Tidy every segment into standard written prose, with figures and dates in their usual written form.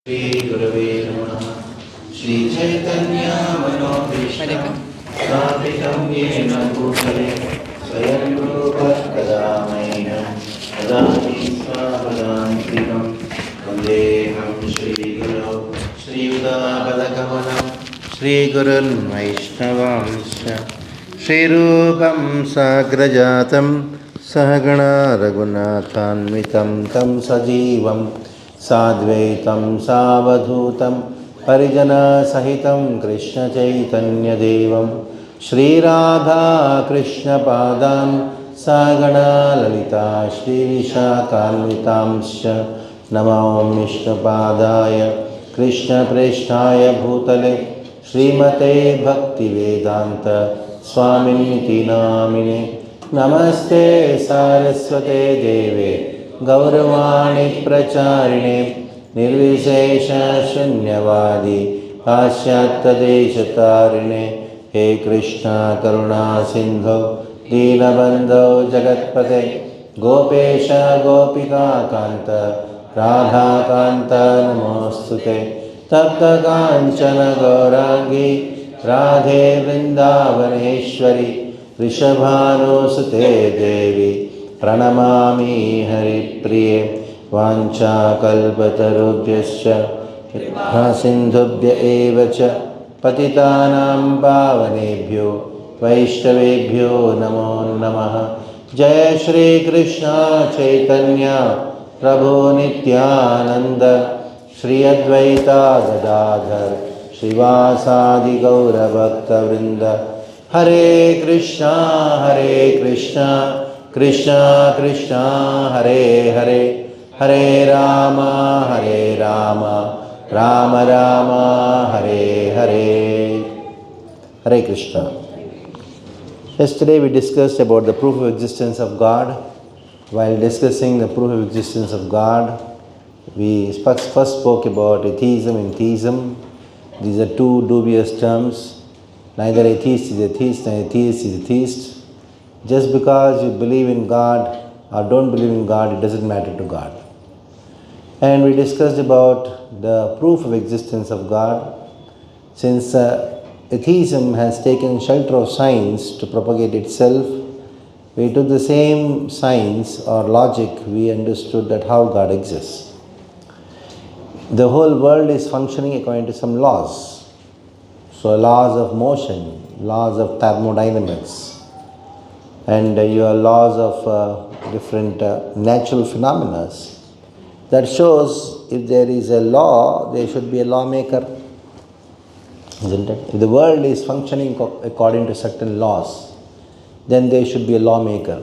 Shri Gurave Namaha. Shri Chaitanya Manobhishtam Sthapitam Yena Bhutale Swayam Rupa Kadamaina Kadani Svabhadantikam Vandeham Shri Guru Shri Udapadakamana Shri Gurun Vaishnavamsya Shri Rupam Sagrajatam Sahagana Raghunathanvitam Tam Sajivam Sadvaitam Savadhutam Parijana Sahitam Krishna Chaitanya Devam Shri Radha Krishna Padam Sagana Lalita Shri Vishakhanvitamsya Namo Vishnu Padaya Krishna Presthaya Bhutale Srimate Bhakti Vedanta Swaminiti Namine Namaste Saraswate Deve Gauravani Pracharine Nirvishesha Shunyavadi Pasyatadeshatarine He Krishna Karuna Sindhu Dinabandho Jagatpate Gopesha Gopika Kanta Radha Kanta Namostute Tapta Kanchana Gaurangi Radhe Vrindavaneshwari Rishabhanusute Devi Pranamami Hari Priye Vancha Kalpatarubhyascha Sindhubhya Evacha Patitanam Pavanebhyo Vaishnavebhyo Namo Namaha Jaya Shri Krishna Chaitanya Prabhu Nityananda Shri Advaita Gadadhar Srivasadi Gaura Bhakta Vrinda Hare Krishna Krishna Krishna Hare Hare Hare Rama Rama Rama Hare Hare. Hare Krishna. Yesterday we discussed about the proof of existence of God. While discussing the proof of existence of God, we first spoke about atheism and theism. These are two dubious terms. Neither atheist is atheist, nor atheist is a theist. Just because you believe in God or don't believe in God, it doesn't matter to God. And we discussed about the proof of existence of God. Since atheism has taken shelter of science to propagate itself, we took the same science or logic, we understood that how God exists. The whole world is functioning according to some laws. So laws of motion, laws of thermodynamics, and your laws of different natural phenomena. That shows if there is a law, there should be a lawmaker, isn't it? If the world is functioning according to certain laws, then there should be a lawmaker.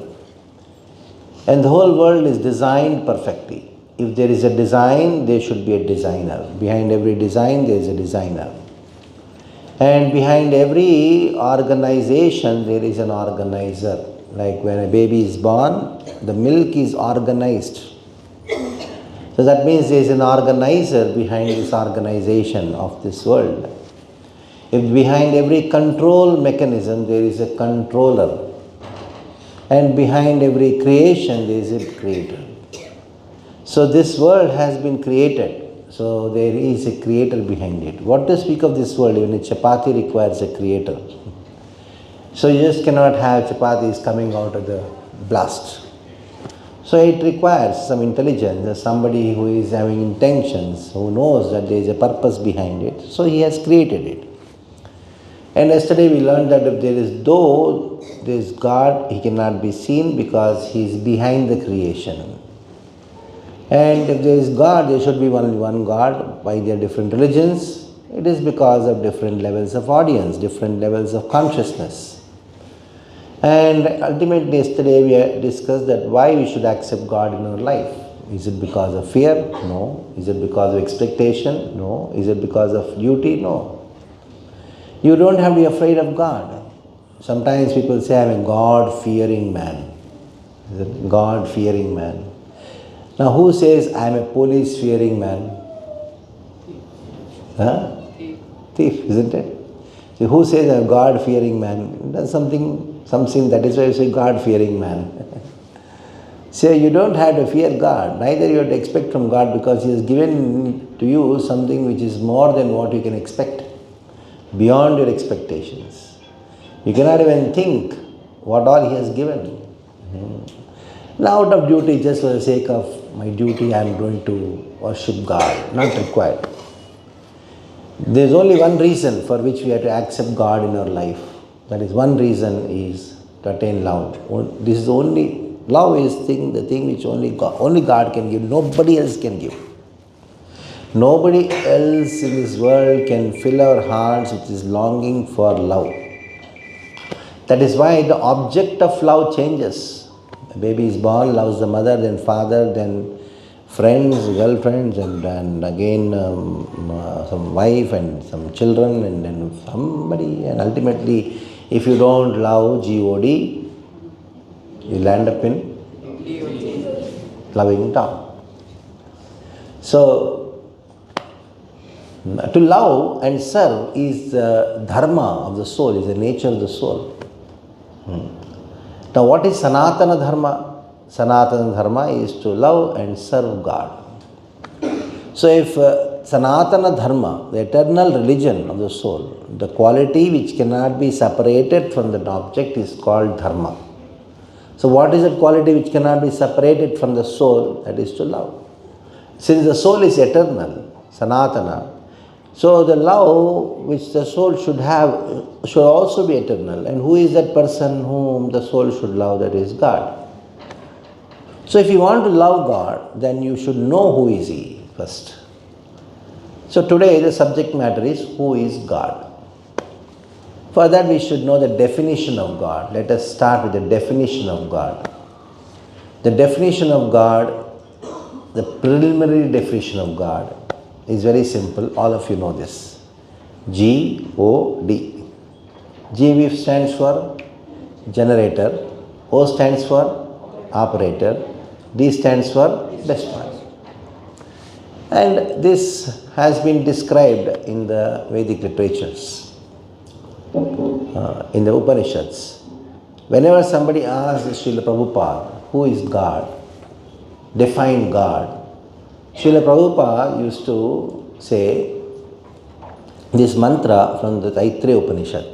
And the whole world is designed perfectly. If there is a design, there should be a designer. Behind every design, there is a designer. And behind every organization, there is an organizer. Like when a baby is born, the milk is organized. So that means there is an organizer behind this organization of this world. If behind every control mechanism, there is a controller. And behind every creation, there is a creator. So this world has been created. So there is a creator behind it. What to speak of this world? Even a chapati requires a creator. So you just cannot have chapatis coming out of the blast. So it requires some intelligence, somebody who is having intentions, who knows that there is a purpose behind it. So he has created it. And yesterday we learned that if there is God, he cannot be seen because he is behind the creation. And if there is God, there should be only one God. Why there are different religions? It is because of different levels of audience, different levels of consciousness. And ultimately yesterday we discussed that why we should accept God in our life. Is it because of fear? No. Is it because of expectation? No. Is it because of duty? No. You don't have to be afraid of God. Sometimes people say, I'm a God-fearing man. Is it God-fearing man? Now who says, I'm a police-fearing man? Huh? Thief, isn't it? So who says I'm a God-fearing man? That's something that is why you say God-fearing man. So you don't have to fear God, neither you have to expect from God, because He has given to you something which is more than what you can expect, beyond your expectations. You cannot even think what all He has given. Now out of duty, just for the sake of my duty, I am going to worship God, not required. There is only one reason for which we have to accept God in our life. That is, one reason is to attain love. This is only, love is the thing which only God can give. Nobody else can give. Nobody else in this world can fill our hearts with this longing for love. That is why the object of love changes. A baby is born, loves the mother, then father, then friends, girlfriends, and again some wife and some children, and then somebody, and ultimately, if you don't love G-O-D, you'll end up in loving down. So, to love and serve is the dharma of the soul, is the nature of the soul. Now, what is Sanatana Dharma? Sanatana Dharma is to love and serve God. So, if Sanatana Dharma, the eternal religion of the soul, the quality which cannot be separated from that object is called Dharma. So, what is that quality which cannot be separated from the soul? That is to love. Since the soul is eternal, Sanatana, so the love which the soul should have should also be eternal. And who is that person whom the soul should love? That is God. So if you want to love God, then you should know who is He first. So today the subject matter is, who is God? For that we should know the definition of God. Let us start with the definition of God. The definition of God, the preliminary definition of God, is very simple. All of you know this. G-O-D. G stands for generator. O stands for operator. D stands for destroyer. And this has been described in the Vedic literatures, in the Upanishads. Whenever somebody asks Srila Prabhupada, who is God? Define God. Srila Prabhupada used to say this mantra from the Taittiriya Upanishad.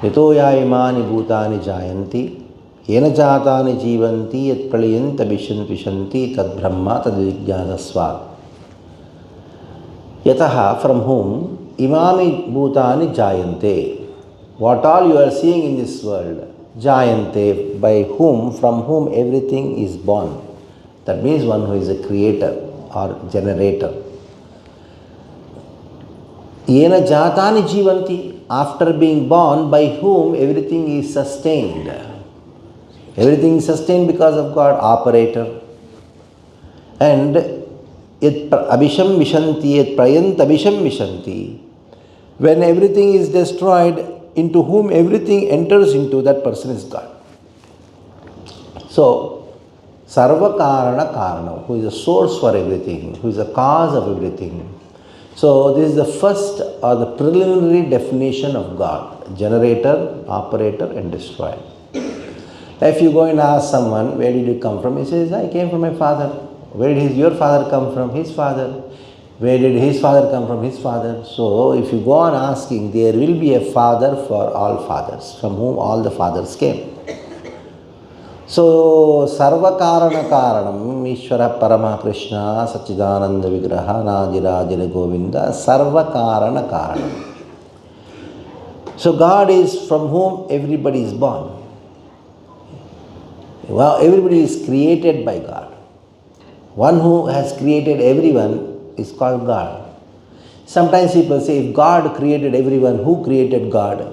Yato ya imani bhutani jayanti, yena jatani jivanti, yat pralayanta vishanti, tad brahma tad vijnanasva. Yataha, from whom imani bhutani jayante. What all you are seeing in this world, jayante, by whom, from whom everything is born. That means one who is a creator or generator. Yena jatani jivanti, after being born, by whom everything is sustained. Everything is sustained because of God, operator. And yat abhisham vishanti, yat prayant abhisham vishanti. When everything is destroyed, into whom everything enters into, that person is God. So, Sarva Karana Karana, who is the source for everything, who is the cause of everything. So this is the first or the preliminary definition of God: generator, operator, and destroyer. If you go and ask someone, where did you come from? He says, I came from my father. Where did your father come from? His father. Where did his father come from? His father. So if you go on asking, there will be a father for all fathers, from whom all the fathers came. So, Sarva Karana Karanam, Ishvara Parama Krishna, Sachidananda Vigraha, Nadirajira Govinda, Sarva Karana Karanam. So, God is from whom everybody is born. Well, everybody is created by God. One who has created everyone is called God. Sometimes people say, if God created everyone, who created God?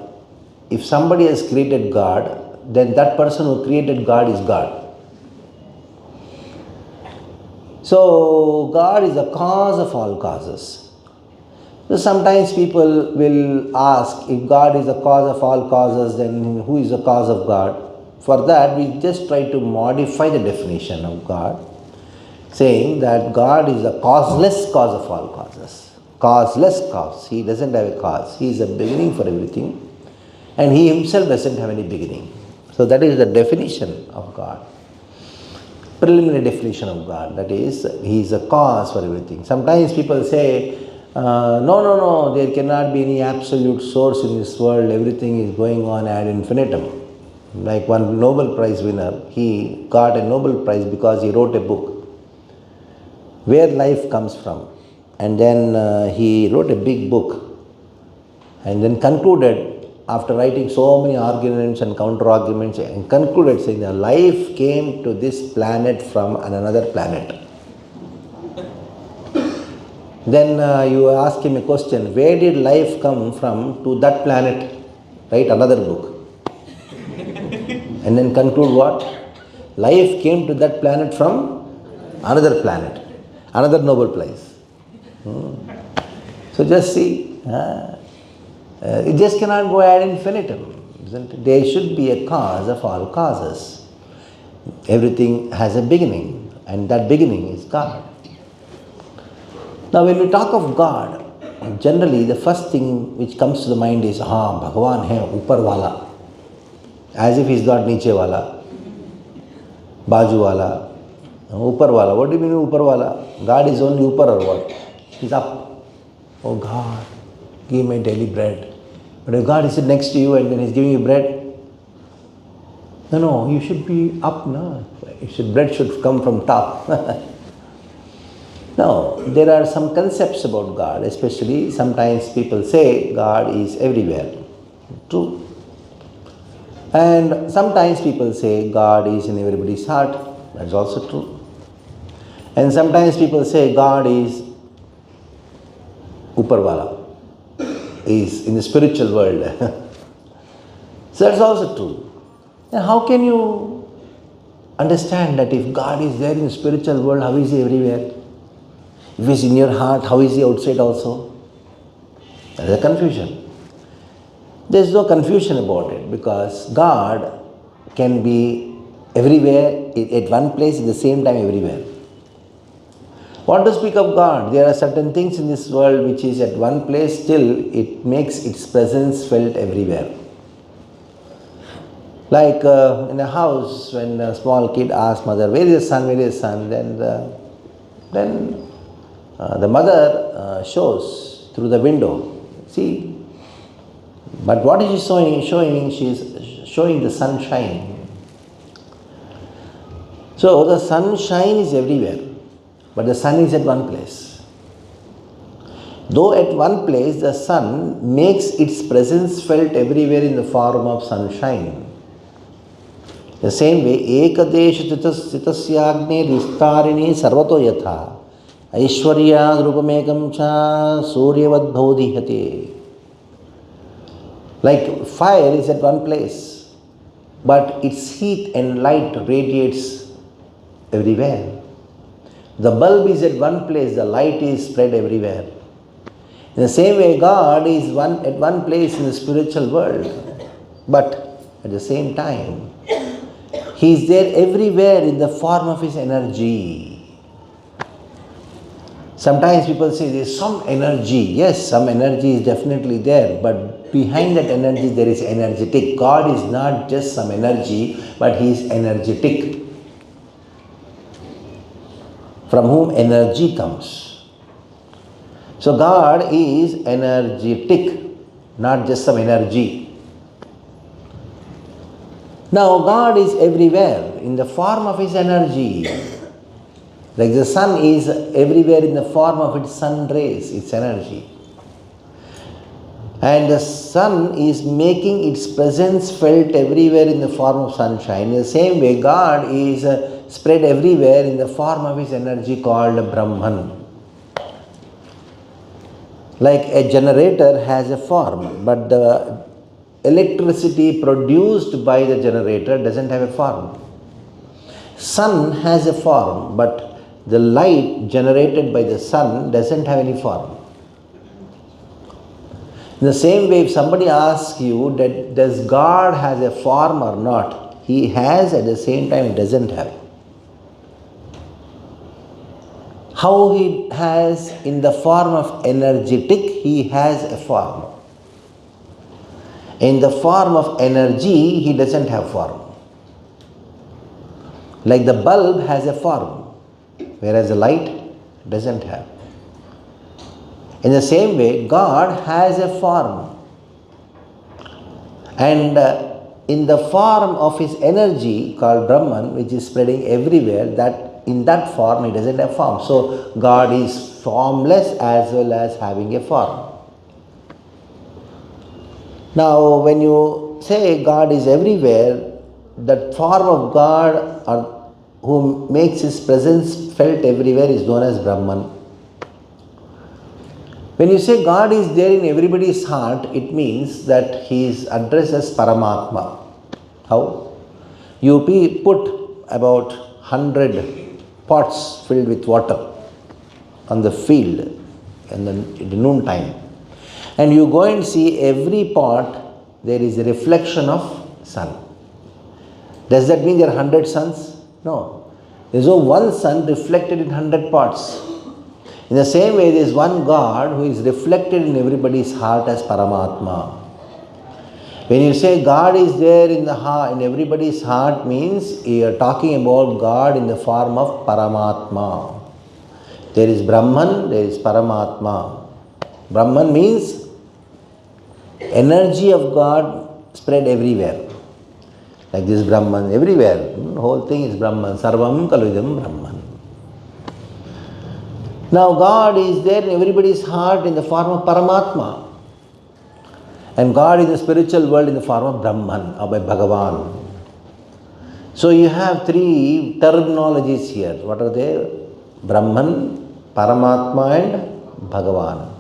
If somebody has created God, then that person who created God is God. So, God is the cause of all causes. So, sometimes people will ask, if God is the cause of all causes, then who is the cause of God? For that, we just try to modify the definition of God, saying that God is the causeless cause of all causes. Causeless cause. He doesn't have a cause. He is a beginning for everything, and He Himself doesn't have any beginning. So that is the definition of God. preliminary definition of God. That is, He is a cause for everything. Sometimes people say, no, there cannot be any absolute source in this world. Everything is going on ad infinitum. Like one Nobel Prize winner, he got a Nobel Prize because he wrote a book where life comes from. And then he wrote a big book and then concluded, after writing so many arguments and counter-arguments, and concluded saying that life came to this planet from another planet. Then you ask him a question, where did life come from to that planet? Write another book. And then conclude what? Life came to that planet from another planet. Another Nobel Prize. So just see, it just cannot go ad infinitum, isn't it? There should be a cause of all causes. Everything has a beginning, and that beginning is God. Now when we talk of God, generally the first thing which comes to the mind is, Bhagavan hai upar wala. As if he is not niche wala, baju wala, upar wala. What do you mean upar wala? God is only upar or what? He is up. Oh God, give me daily bread. But if God is next to you and then He is giving you bread, no, you should be up, no? Bread should come from top. No, there are some concepts about God, especially sometimes people say God is everywhere. True. And sometimes people say God is in everybody's heart. That's also true. And sometimes people say God is Uparwala, is in the spiritual world. So that's also true. Now how can you understand that if God is there in the spiritual world, how is He everywhere? If He is in your heart, how is He outside also? There is a confusion. There is no confusion about it, because God can be everywhere, at one place, at the same time everywhere. What to speak of God? There are certain things in this world which is at one place, still it makes its presence felt everywhere. Like in a house, when a small kid asks mother, where is the sun, where is the sun? Then the mother shows through the window. See? But what is she showing? She is showing the sunshine. So the sunshine is everywhere, but the sun is at one place. Though at one place the sun makes its presence felt everywhere in the form of sunshine. The same way, ekadesha stitasyagni vistarini sarvato yatha aishwaryad rupamekam cha suryavad bhaudihate. Like fire is at one place, but its heat and light radiates everywhere. The bulb is at one place, the light is spread everywhere. In the same way, God is at one place in the spiritual world, but at the same time, He is there everywhere in the form of His energy. Sometimes people say there is some energy. Yes, some energy is definitely there, but behind that energy there is energetic. God is not just some energy, but He is energetic, from whom energy comes. So God is energetic, not just some energy. Now God is everywhere in the form of His energy. Like the sun is everywhere in the form of its sun rays, its energy. And the sun is making its presence felt everywhere in the form of sunshine. In the same way, God is spread everywhere in the form of His energy called Brahman. Like a generator has a form, but the electricity produced by the generator doesn't have a form. Sun has a form, but the light generated by the sun doesn't have any form. In the same way, if somebody asks you that does God has a form or not, He has, at the same time He doesn't have. How He has in the form of energetic, He has a form. In the form of energy, He doesn't have form. Like the bulb has a form, whereas the light doesn't have. In the same way, God has a form. And in the form of his energy called Brahman, which is spreading everywhere, that in that form he doesn't have form. So God is formless as well as having a form. Now, when you say God is everywhere, that form of God or who makes his presence felt everywhere is known as Brahman. When you say God is there in everybody's heart, it means that he is addressed as Paramatma. How? You put about 100 pots filled with water on the field in the noon time, and you go and see every pot there is a reflection of sun. Does that mean there are 100 suns? No. There is no one sun reflected in 100 pots. In the same way, there is one God who is reflected in everybody's heart as Paramatma. When you say God is there in the heart, in everybody's heart, means you are talking about God in the form of Paramatma. There is Brahman, there is Paramatma. Brahman means energy of God spread everywhere. Like this Brahman, everywhere. The whole thing is Brahman. Sarvam Kalvidam Brahman. Now God is there in everybody's heart in the form of Paramatma. And God is the spiritual world in the form of Brahman or by Bhagavan. So you have three terminologies here. What are they? Brahman, Paramatma and Bhagavan.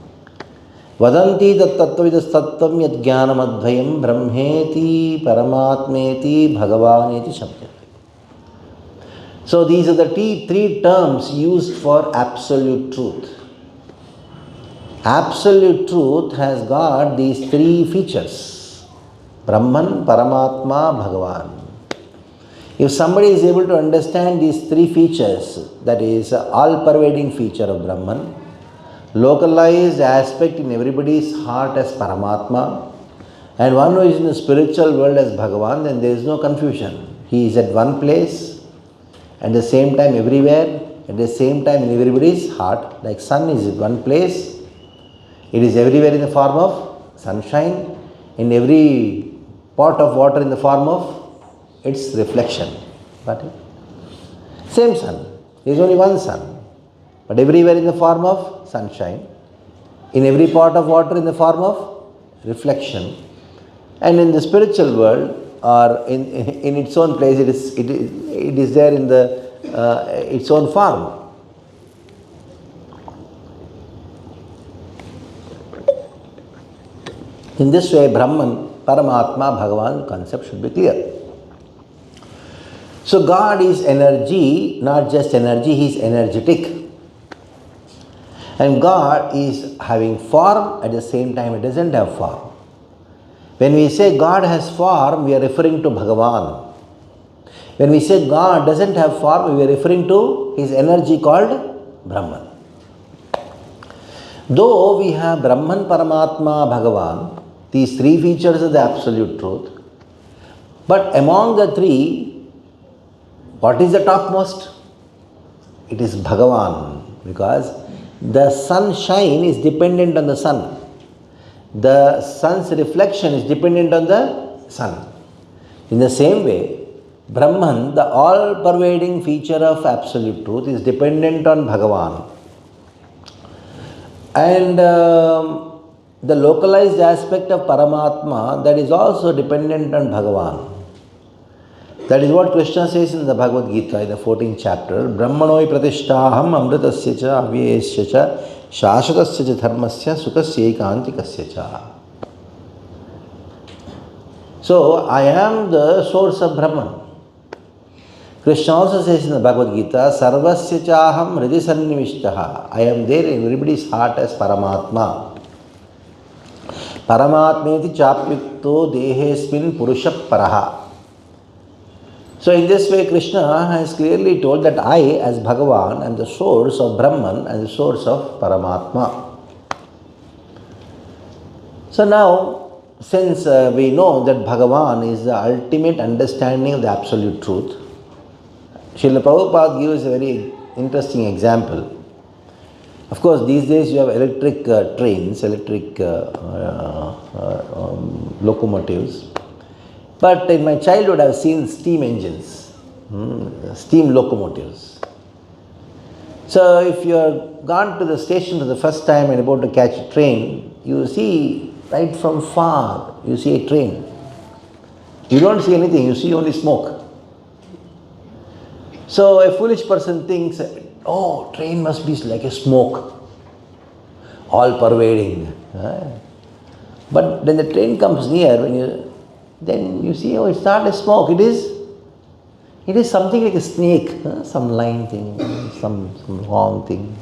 Vadanti tattvavidas tattvam yad jnanam advayam brahmeti paramatmeti bhagavaneti shabdati. So these are the three terms used for absolute truth. Absolute truth has got these three features: Brahman, Paramatma, Bhagavan. If somebody is able to understand these three features, that is all-pervading feature of Brahman, localized aspect in everybody's heart as Paramatma, and one who is in the spiritual world as Bhagavan, then there is no confusion. He is at one place, at the same time everywhere, at the same time in everybody's heart. Like sun is at one place, it is everywhere in the form of sunshine, in every pot of water in the form of its reflection. Got it? Same sun. There is only one sun, but everywhere in the form of sunshine, in every pot of water in the form of reflection, and in the spiritual world or in its own place, it is there in the its own form. In this way, Brahman, Paramatma, Bhagavan concept should be clear. So God is energy, not just energy, he is energetic. And God is having form, at the same time it doesn't have form. When we say God has form, we are referring to Bhagavan. When we say God doesn't have form, we are referring to his energy called Brahman. Though we have Brahman, Paramatma, Bhagavan, these three features are the absolute truth, but among the three, what is the topmost? It is Bhagavan, because the sunshine is dependent on the sun. The sun's reflection is dependent on the sun. In the same way, Brahman, the all-pervading feature of absolute truth, is dependent on Bhagavan. And the localized aspect of Paramatma, that is also dependent on Bhagavan. That is what Krishna says in the Bhagavad Gita in the 14th chapter. Brahmanoi pratishtaham amritasya cha avyesya cha shashvatasya cha dharmasya sukasya ekantikasya cha. So, I am the source of Brahman. Krishna also says in the Bhagavad Gita, sarvasya chaham hridhi sannivishtaha. I am there in everybody's heart as Paramatma. Paramatmeti chapyukto dehesmin purusha paraha. So in this way, Krishna has clearly told that I, as Bhagavan, am the source of Brahman and the source of Paramatma. So now, since we know that Bhagavan is the ultimate understanding of the absolute truth, Srila Prabhupada gives a very interesting example. Of course, these days you have electric trains, electric locomotives. But in my childhood, I've seen steam engines, steam locomotives. So if you have gone to the station for the first time and about to catch a train, you see right from far, you see a train. You don't see anything, you see only smoke. So a foolish person thinks, oh, train must be like a smoke, all pervading. But when the train comes near, then you see, oh, it's not a smoke, it is something like a snake, some line thing, some long thing.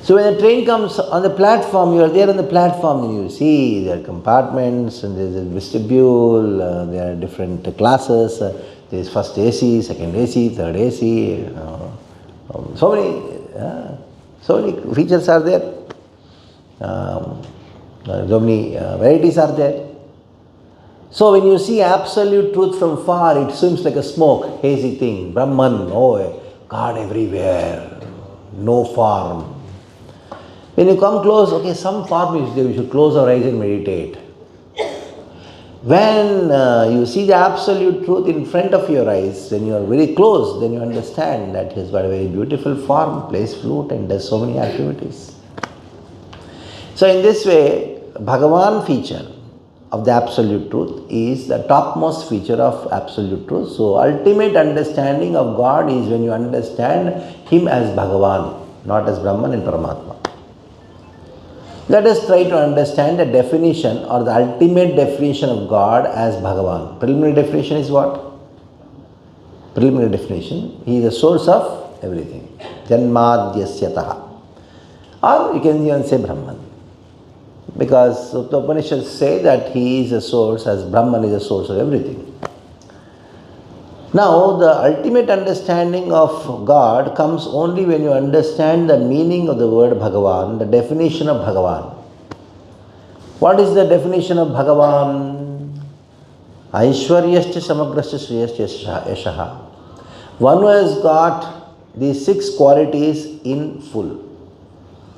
So when the train comes on the platform, you are there on the platform and you see there are compartments and there is a vestibule, there are different classes, there is first AC, second AC, third AC, so many features are there, so many varieties are there. So when you see absolute truth from far, it seems like a smoke, hazy thing, Brahman, oh, God everywhere, no form. When you come close, okay, some form is there, we should close our eyes and meditate. When you see the absolute truth in front of your eyes, when you are very close, then you understand that he has got a very beautiful form, plays flute and does so many activities. So in this way, Bhagavan feature of the absolute truth is the topmost feature of absolute truth. So ultimate understanding of God is when you understand him as Bhagavan, not as Brahman and Paramatma. Let us try to understand the definition or the ultimate definition of God as Bhagavan. Preliminary definition is what? Preliminary definition, he is the source of everything. Janmadhyasyataha. Or you can even say Brahman. Because the Upanishads say that he is a source, as Brahman is a source of everything. Now, the ultimate understanding of God comes only when you understand the meaning of the word Bhagavan, the definition of Bhagavan. What is the definition of Bhagavan? Aishwaryascha samagrascha shriyascha yashaha. One who has got these 6 qualities in full.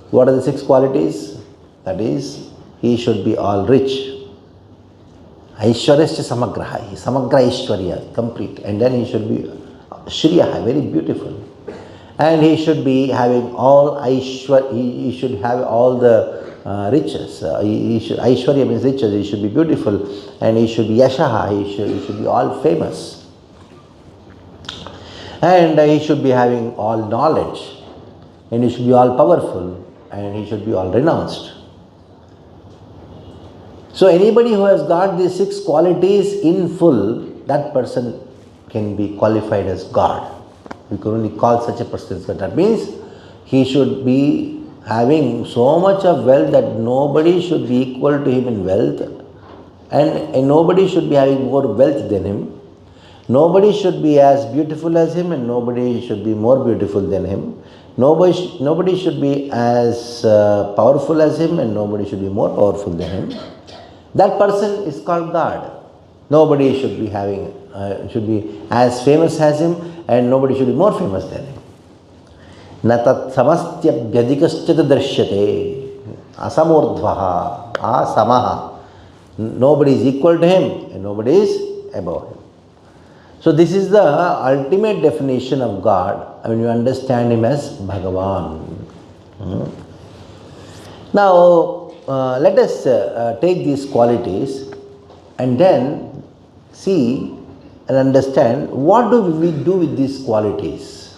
What are the 6 qualities? That is, he should be all rich. Aishwaryascha samagraha, samagra Aishwarya, complete. And then he should be Shriya, very beautiful. And he should be having all Aishwarya, he should have all the riches. Aishwarya means riches, he should be beautiful. And he should be Yashaha, he should be all famous. And he should be having all knowledge. And he should be all powerful. And he should be all renounced. So anybody who has got these 6 qualities in full, that person can be qualified as God. We can only call such a person as God. That means he should be having so much of wealth that nobody should be equal to him in wealth, and nobody should be having more wealth than him. Nobody should be as beautiful as him, and nobody should be more beautiful than him. Nobody should be as powerful as him, and nobody should be more powerful than him. That person is called God. Nobody should be should be as famous as him, and nobody should be more famous than him. Natat samastyabhyadikaschata darshyate asamurdhvaha asamaha. Nobody is equal to him, and nobody is above him. So this is the ultimate definition of God when you understand him as Bhagavan. Now, let us take these qualities and then see and understand what do we do with these qualities.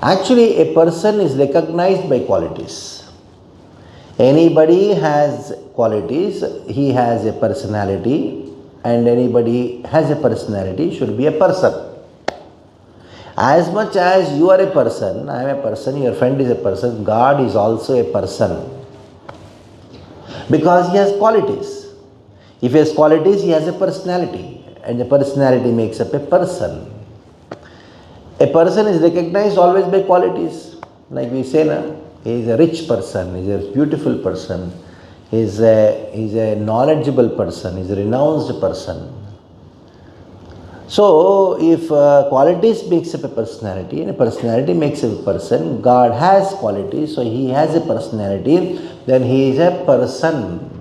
Actually, a person is recognized by qualities. Anybody has qualities, he has a personality, and anybody has a personality should be a person. As much as you are a person, I am a person, your friend is a person, God is also a person. Because he has qualities. If he has qualities, he has a personality. And the personality makes up a person. A person is recognized always by qualities. Like we say, he is a rich person, he is a beautiful person, he is a knowledgeable person, he is a renounced person. So, if qualities makes up a personality and a personality makes up a person, God has qualities, so He has a personality, then He is a person.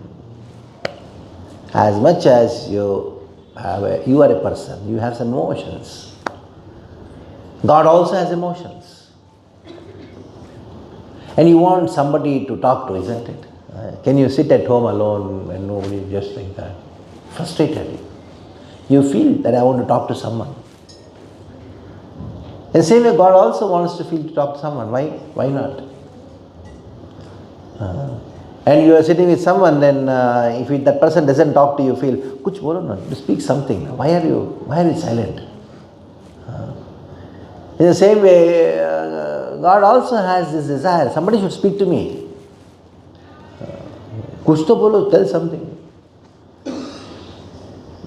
As much as you are a person, you have some emotions. God also has emotions. And you want somebody to talk to, isn't it? Can you sit at home alone and nobody just like that? Frustrated. You feel that I want to talk to someone. In the same way, God also wants to feel to talk to someone. Why? Why not? And you are sitting with someone, then if that person doesn't talk to you, feel, kuch bolo na, speak something. Why are you silent? In the same way, God also has this desire. Somebody should speak to me. Kuch to bolo, tell something.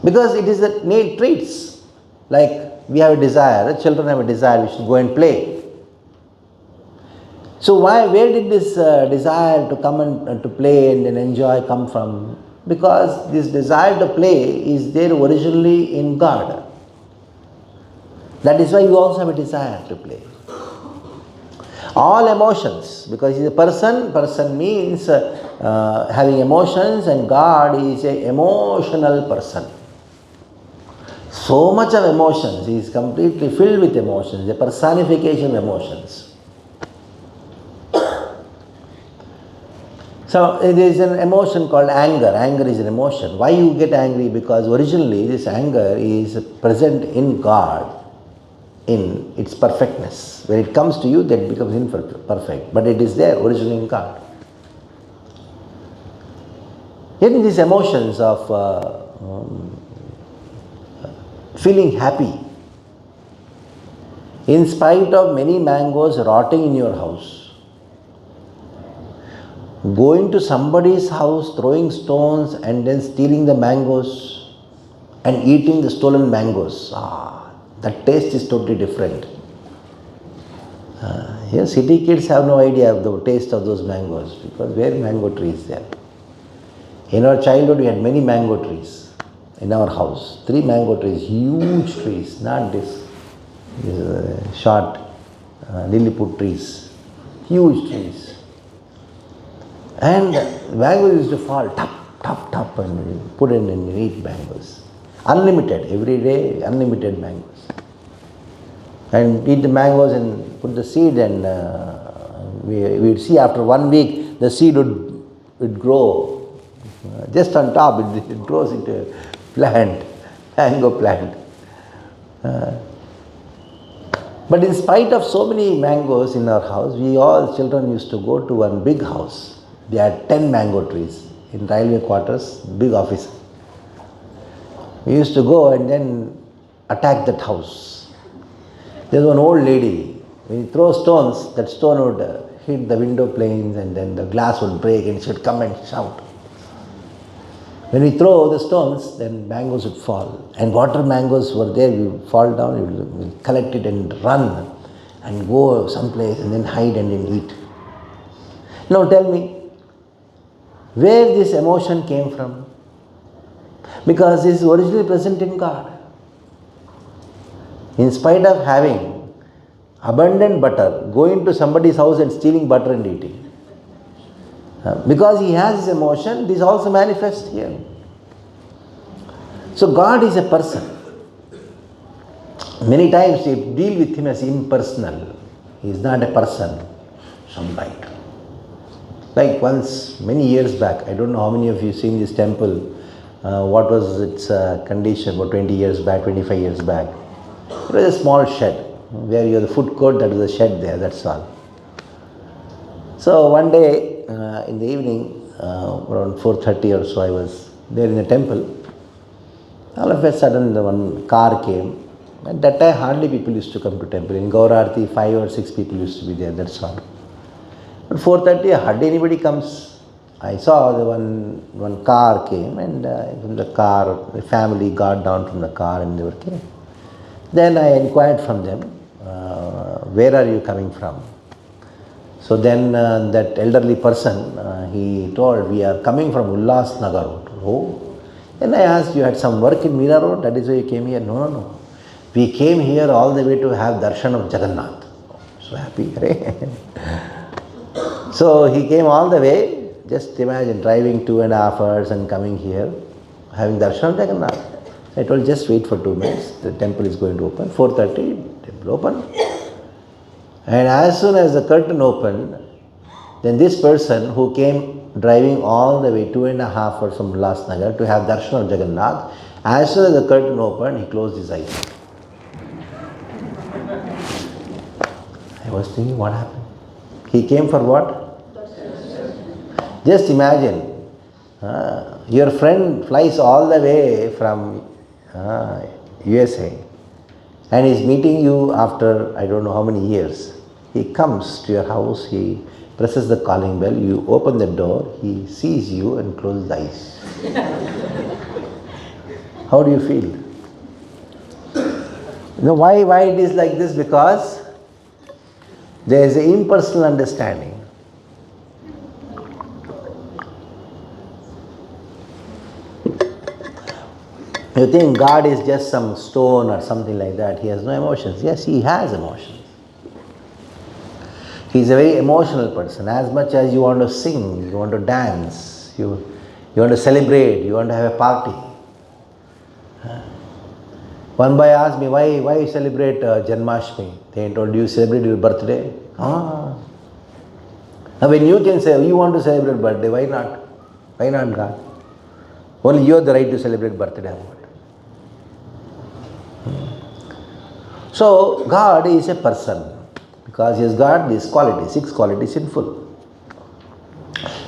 Because it is the innate traits. Like we have a desire, the children have a desire, we should go and play. So where did this desire to come and to play and enjoy come from? Because this desire to play is there originally in God. That is why you also have a desire to play. All emotions, because he is a person means having emotions, and God is an emotional person. So much of emotions, he is completely filled with emotions, the personification of emotions. So there is an emotion called anger. Anger is an emotion. Why you get angry? Because originally this anger is present in God in its perfectness. When it comes to you, that becomes imperfect. But it is there originally in God. Yet in these emotions of feeling happy, in spite of many mangoes rotting in your house, going to somebody's house, throwing stones and then stealing the mangoes and eating the stolen mangoes. That taste is totally different. Here city kids have no idea of the taste of those mangoes, because where mango trees there? In our childhood we had many mango trees in our house. 3 mango trees, huge trees, not this short lilliput trees, huge trees. And mangoes used to fall, top, and we put in and eat mangoes. Unlimited, every day, unlimited mangoes. And eat the mangoes and put the seed, and we would see after 1 week the seed would grow just on top. It grows into a plant, mango plant. But in spite of so many mangoes in our house, we all children used to go to one big house. They had 10 mango trees in railway quarters, big office. We used to go and then attack that house. There was one old lady. When you throw stones, that stone would hit the window panes, and then the glass would break, and she would come and shout. When we throw the stones, then mangoes would fall. And water mangoes were there, we would fall down, we would collect it and run and go someplace and then hide and then eat. Now tell me, where this emotion came from? Because this is originally present in God. In spite of having abundant butter, going to somebody's house and stealing butter and eating. Because he has this emotion, this also manifests here. So God is a person. Many times we deal with him as impersonal. He is not a person, somebody. Like once, many years back, I don't know how many of you seen this temple, what was its condition about 20 years back, 25 years back. It was a small shed, where you have the food court, that was a shed there, that's all. So one day in the evening, around 4:30 or so, I was there in the temple. All of a sudden one car came. At that time hardly people used to come to temple. In Gaurarti 5 or 6 people used to be there, that's all. But 4:30 hardly anybody comes. I saw the one car came, and from the car, the family got down from the car and they were came. Then I inquired from them, where are you coming from? So then that elderly person, he told, we are coming from Ullas Nagar Road. Oh. Then I asked, you had some work in Mira Road, that is why you came here? No. We came here all the way to have darshan of Jagannath. So happy, right? So he came all the way. Just imagine driving 2.5 hours and coming here, having darshan of Jagannath. I told just wait for 2 minutes. The temple is going to open. 4:30, temple open. And as soon as the curtain opened, then this person who came driving all the way 2.5 hours from Ulhasnagar to have darshan of Jagannath, as soon as the curtain opened, he closed his eyes. I was thinking, what happened? He came for what? Just imagine, your friend flies all the way from USA and is meeting you after I don't know how many years. He comes to your house, he presses the calling bell, you open the door, he sees you and closes the eyes. How do you feel? You know why it is like this? Because there is an impersonal understanding. You think God is just some stone or something like that. He has no emotions. Yes, He has emotions. He is a very emotional person. As much as you want to sing, you want to dance, you want to celebrate, you want to have a party. One boy asked me, why you celebrate Janmashtami? They told you celebrate your birthday. Now when you can say, you want to celebrate birthday, why not? Why not God? Only you have the right to celebrate birthday. So God is a person because He has got these qualities, 6 qualities in full.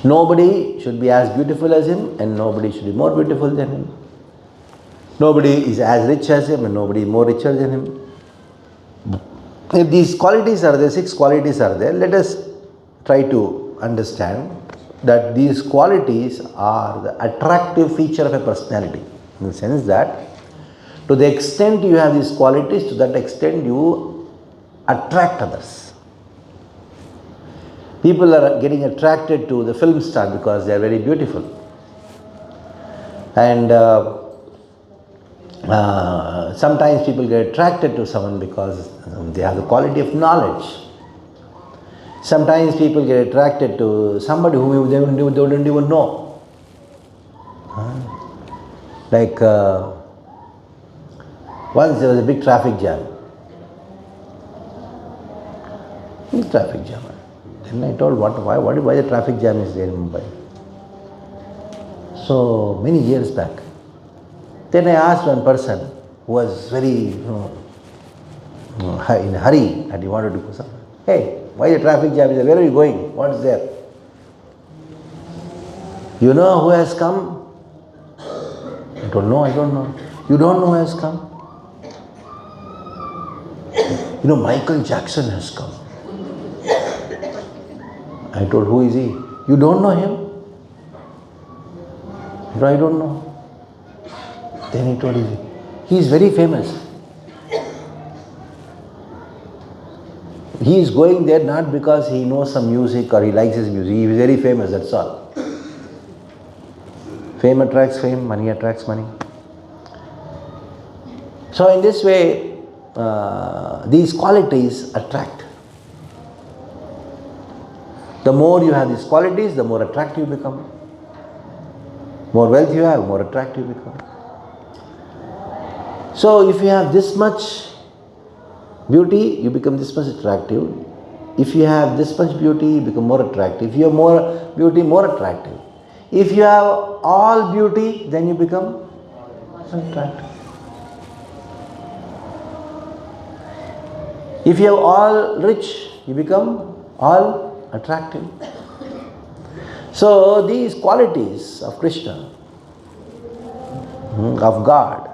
Nobody should be as beautiful as Him and nobody should be more beautiful than Him. Nobody is as rich as Him and nobody is more richer than Him. If these qualities are there, 6 qualities are there, let us try to understand that these qualities are the attractive feature of a personality. In the sense that to the extent you have these qualities, to that extent you attract others. People are getting attracted to the film star because they are very beautiful. And sometimes people get attracted to someone because they have the quality of knowledge. Sometimes people get attracted to somebody whom they don't even know. Like once there was a big traffic jam. Then I told, why the traffic jam is there in Mumbai? So many years back. Then I asked one person who was very in a hurry and he wanted to go somewhere. Hey, why the traffic jam is there? Where are you going? What is there? You know who has come? I don't know. You don't know who has come? You know, Michael Jackson has come. I told, who is he? You don't know him? I don't know. Then he told, he is very famous. He is going there not because he knows some music or he likes his music. He is very famous, that's all. Fame attracts fame, money attracts money. So in this way, these qualities attract. The more you have these qualities, the more attractive you become. More wealth you have, more attractive you become. So if you have this much beauty, you become this much attractive. If you have this much beauty, you become more attractive. If you have more beauty, more attractive. If you have all beauty, then you become attractive. If you have all rich, you become all attractive. So these qualities of Krishna, of God,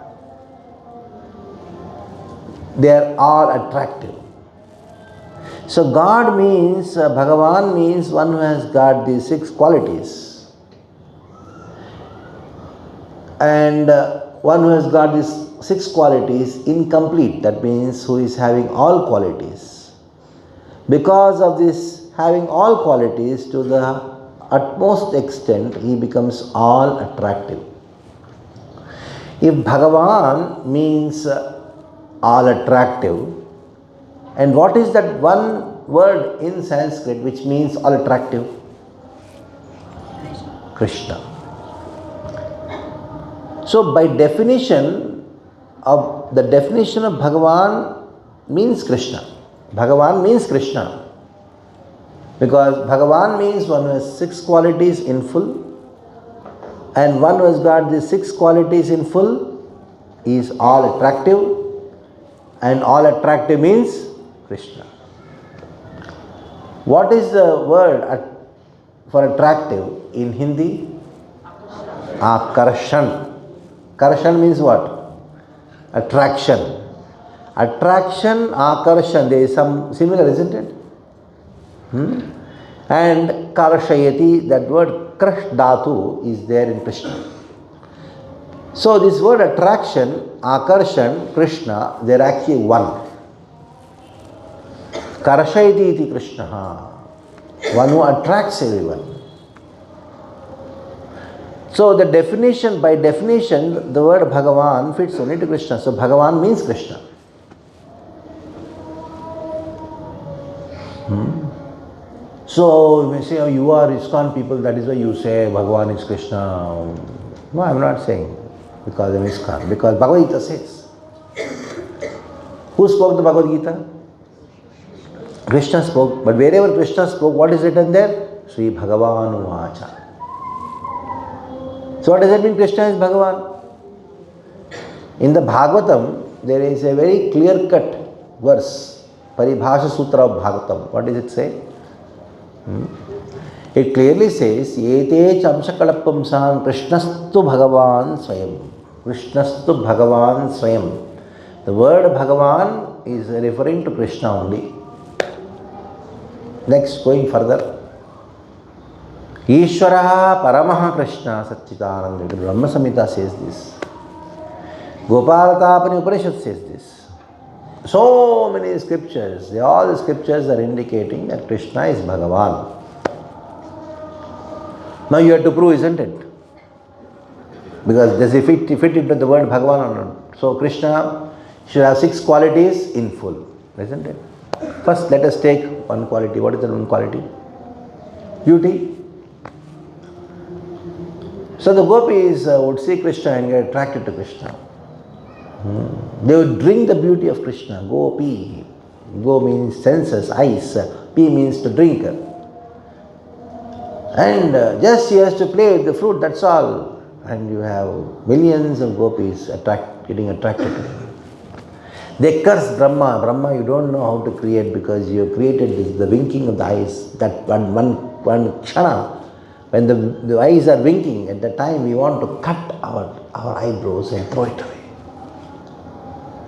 they are all attractive. So God means, Bhagavan means one who has got these 6 qualities. And one who has got these 6 qualities incomplete, that means who is having all qualities. Because of this having all qualities, to the utmost extent, he becomes all attractive. If Bhagavan means all attractive. And what is that one word in Sanskrit which means all attractive? Krishna. So by definition of Bhagavan means Krishna. Bhagavan means Krishna. Because Bhagavan means one who has 6 qualities in full, and one who has got these 6 qualities in full is all attractive, and all attractive means Krishna. What is the word for attractive in Hindi? Akarshan. Karshan means what? Attraction. Attraction, akarshan, there is some similar, isn't it? And karshayati, that word krash dhatu is there in Krishna. So this word attraction, akarshan, Krishna, they are actually one. Karshayati iti Krishna, one who attracts everyone. So the definition, by definition, the word Bhagavan fits only to Krishna. So Bhagavan means Krishna. So you may say, oh, you are ISKCON people, that is why you say Bhagavan is Krishna. No, I am not saying because I am ISKCON. Because Bhagavad Gita says. Who spoke the Bhagavad Gita? Krishna spoke. But wherever Krishna spoke, what is written there? Sri Bhagavan Uvacha. So what does it mean Krishna is Bhagavan? In the Bhagavatam, there is a very clear-cut verse, Paribhasha Sutra of Bhagavatam. What does it say? It clearly says, Yete chamshakalapamsam Krishnastu Bhagavan Swayam. Krishnastu Bhagavan Swayam. The word Bhagavan is referring to Krishna only. Next, going further. Ishvaraha Paramaha Krishna Satchitananda. Brahma Samhita says this. Gopalatapani Upanishad says this. So many scriptures, all the scriptures are indicating that Krishna is Bhagavan. Now you have to prove, isn't it? Because does it fit into the word Bhagavan or not? So Krishna should have 6 qualities in full, isn't it? First, let us take one quality. What is the one quality? Beauty. So the gopis would see Krishna and get attracted to Krishna. They would drink the beauty of Krishna. Gopi. Go means senses, eyes. Pi means to drink. And just he has to play with the fruit, that's all. And you have millions of gopis getting attracted to him. They curse Brahma. Brahma, you don't know how to create because you have created this, the winking of the eyes. That one kshana, when the eyes are winking, at the time we want to cut our eyebrows and throw it away.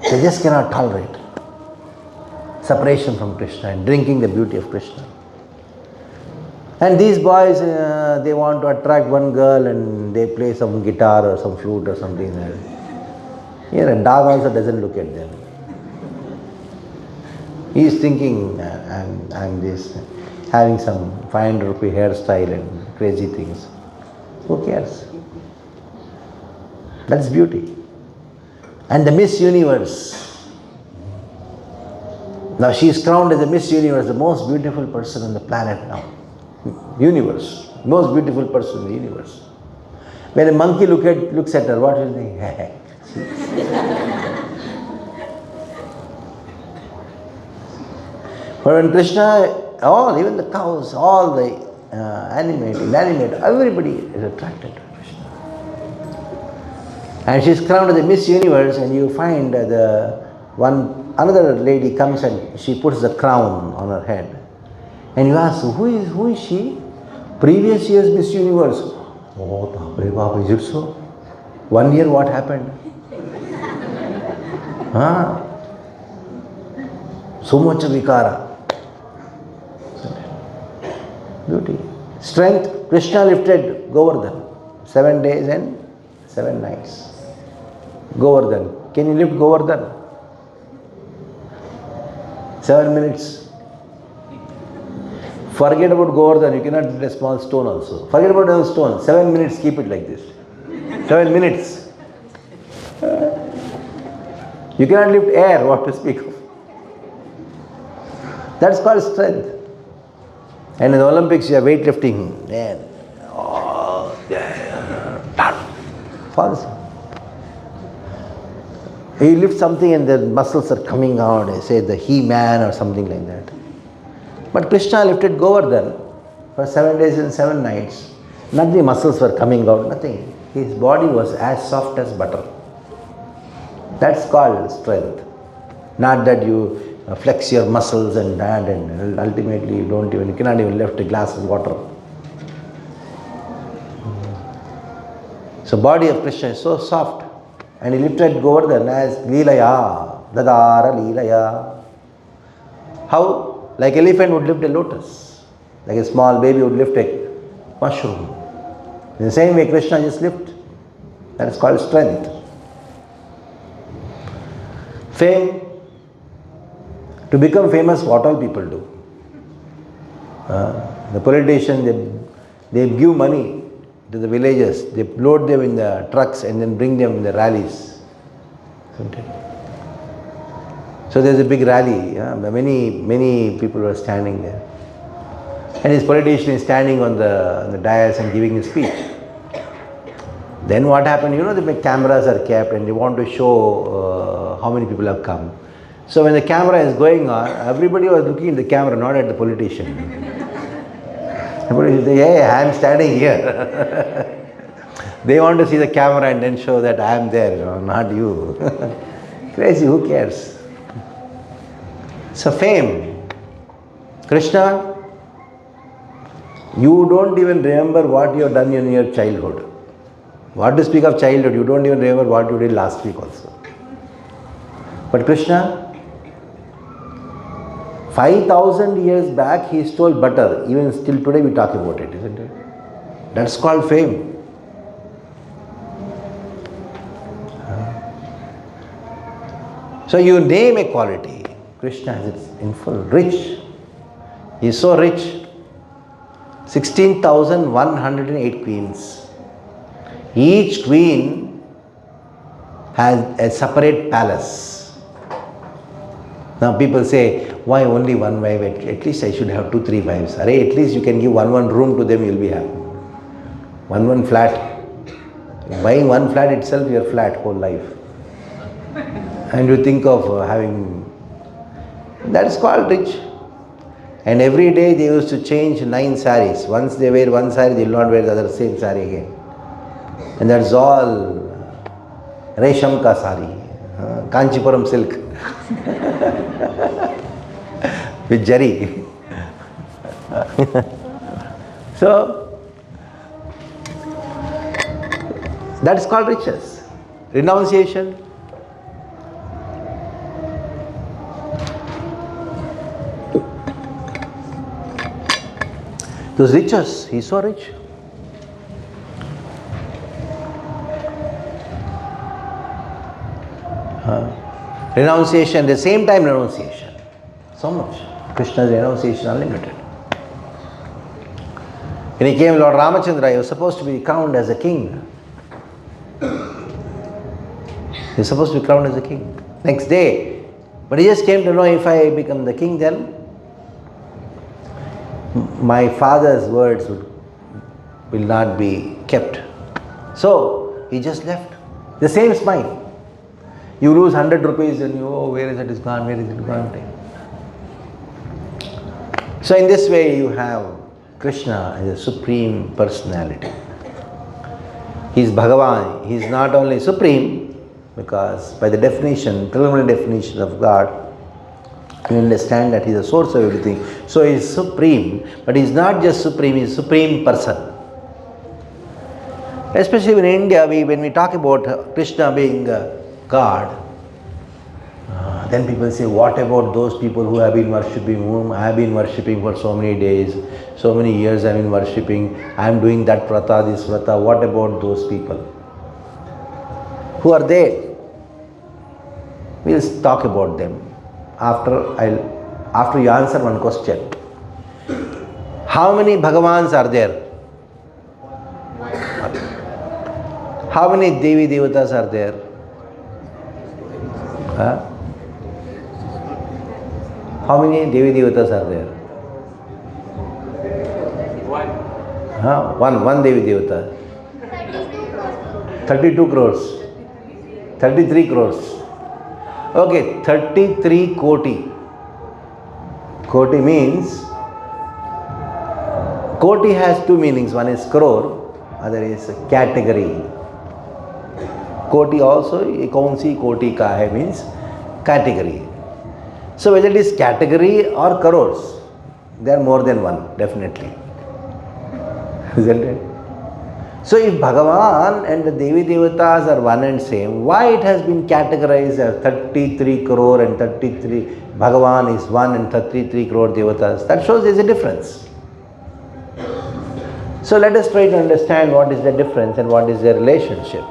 They just cannot tolerate separation from Krishna and drinking the beauty of Krishna. And these boys, they want to attract one girl and they play some guitar or some flute or something. Here a dog also doesn't look at them. He is thinking, I'm just having some 500 rupee hairstyle and crazy things. Who cares? That's beauty. And the Miss Universe. Now she is crowned as the Miss Universe, the most beautiful person on the planet now. Universe. Most beautiful person in the universe. When a monkey looks at her, what will he think? But when Krishna, even the cows, all the inanimate, everybody is attracted to Krishna. And she is crowned as the Miss Universe, and you find another lady comes and she puts the crown on her head. And you ask, who is she? Previous year's Miss Universe. Oh, Baba, is it so? 1 year what happened? So much vikara. Beauty. Strength, Krishna lifted Govardhan. 7 days and 7 nights. Govardhan. Can you lift Govardhan? 7 minutes. Forget about Govardhan, you cannot lift a small stone also. Forget about a stone. 7 minutes, keep it like this. 7 minutes. You cannot lift air, what to speak of. That's called strength. And in the Olympics, you are weightlifting. Man, falls. You lift something and the muscles are coming out. They say the He-Man or something like that. But Krishna lifted Govardhan for 7 days and 7 nights. Nothing, muscles were coming out, nothing. His body was as soft as butter. That's called strength. Not that you flex your muscles and that, and ultimately you cannot even lift a glass of water. So body of Krishna is so soft. And he lifted Govardhan as Leelaya, Dadara Leelaya. How? Like elephant would lift a lotus. Like a small baby would lift a mushroom. In the same way Krishna just lifted. That is called strength. Fame. To become famous, what all people do? The politicians, they give money to the villagers. They load them in the trucks and then bring them in the rallies. So there's a big rally. Many people were standing there. And his politician is standing on the dais and giving his speech. Then what happened? The cameras are kept and they want to show how many people have come. So when the camera is going on, everybody was looking at the camera, not at the politician. The politician say, hey, I am standing here. They want to see the camera and then show that I am there, not you. Crazy, who cares? So fame. Krishna, you don't even remember what you have done in your childhood. What to speak of childhood, you don't even remember what you did last week also. But Krishna, 5,000 years back he stole butter. Even still today we talk about it, isn't it? That's called fame. So you name a quality. Krishna has it in full. Rich. He is so rich. 16,108 queens. Each queen has a separate palace. Now people say, why only one wife? At least I should have 2-3 wives. At least you can give one room to them, you'll be happy. One flat. Buying one flat itself, your flat whole life. And you think of having, that is called rich. And every day they used to change 9 saris. Once they wear one sari, they will not wear the other same sari again. And that's all Resham ka sari, Kanchipuram silk. With jari. So, that is called riches. Renunciation. Those riches, he is so rich. Renunciation, the same time renunciation. So much. Krishna's renunciation unlimited. When he came, Lord Ramachandra, he was supposed to be crowned as a king. He was supposed to be crowned as a king. Next day. But he just came to know, if I become the king, then my father's words will not be kept. So he just left. The same smile. You lose 100 rupees and you, where is it? It's gone, where is it gone? So in this way you have Krishna as a supreme personality. He is Bhagavan. He is not only supreme, because by the definition, preliminary definition of God, you understand that he is the source of everything. So he is supreme, but he is not just supreme, he is supreme person. Especially in India, when we talk about Krishna being God, then people say, what about those people who have been worshipping, whom I have been worshipping for so many days, so many years I have been worshipping, I am doing that vrata, this vrata, what about those people? Who are they? We will talk about them after you answer one question. How many Bhagavans are there? How many Devi Devatas are there? Huh? How many Devi Devatas are there? One Devi Devata. 32 crores. 33 crores. Okay, 33 koti. Koti means, koti has two meanings. One is crore, other is category. Koti also, kaun si koti ka hai means category. So whether it is category or crores, they are more than one, definitely. Isn't it? So if Bhagavan and the Devi Devatas are one and same, why it has been categorized as 33 crore and 33, Bhagavan is one and 33 crore Devatas? That shows there is a difference. So let us try to understand what is the difference and what is their relationship.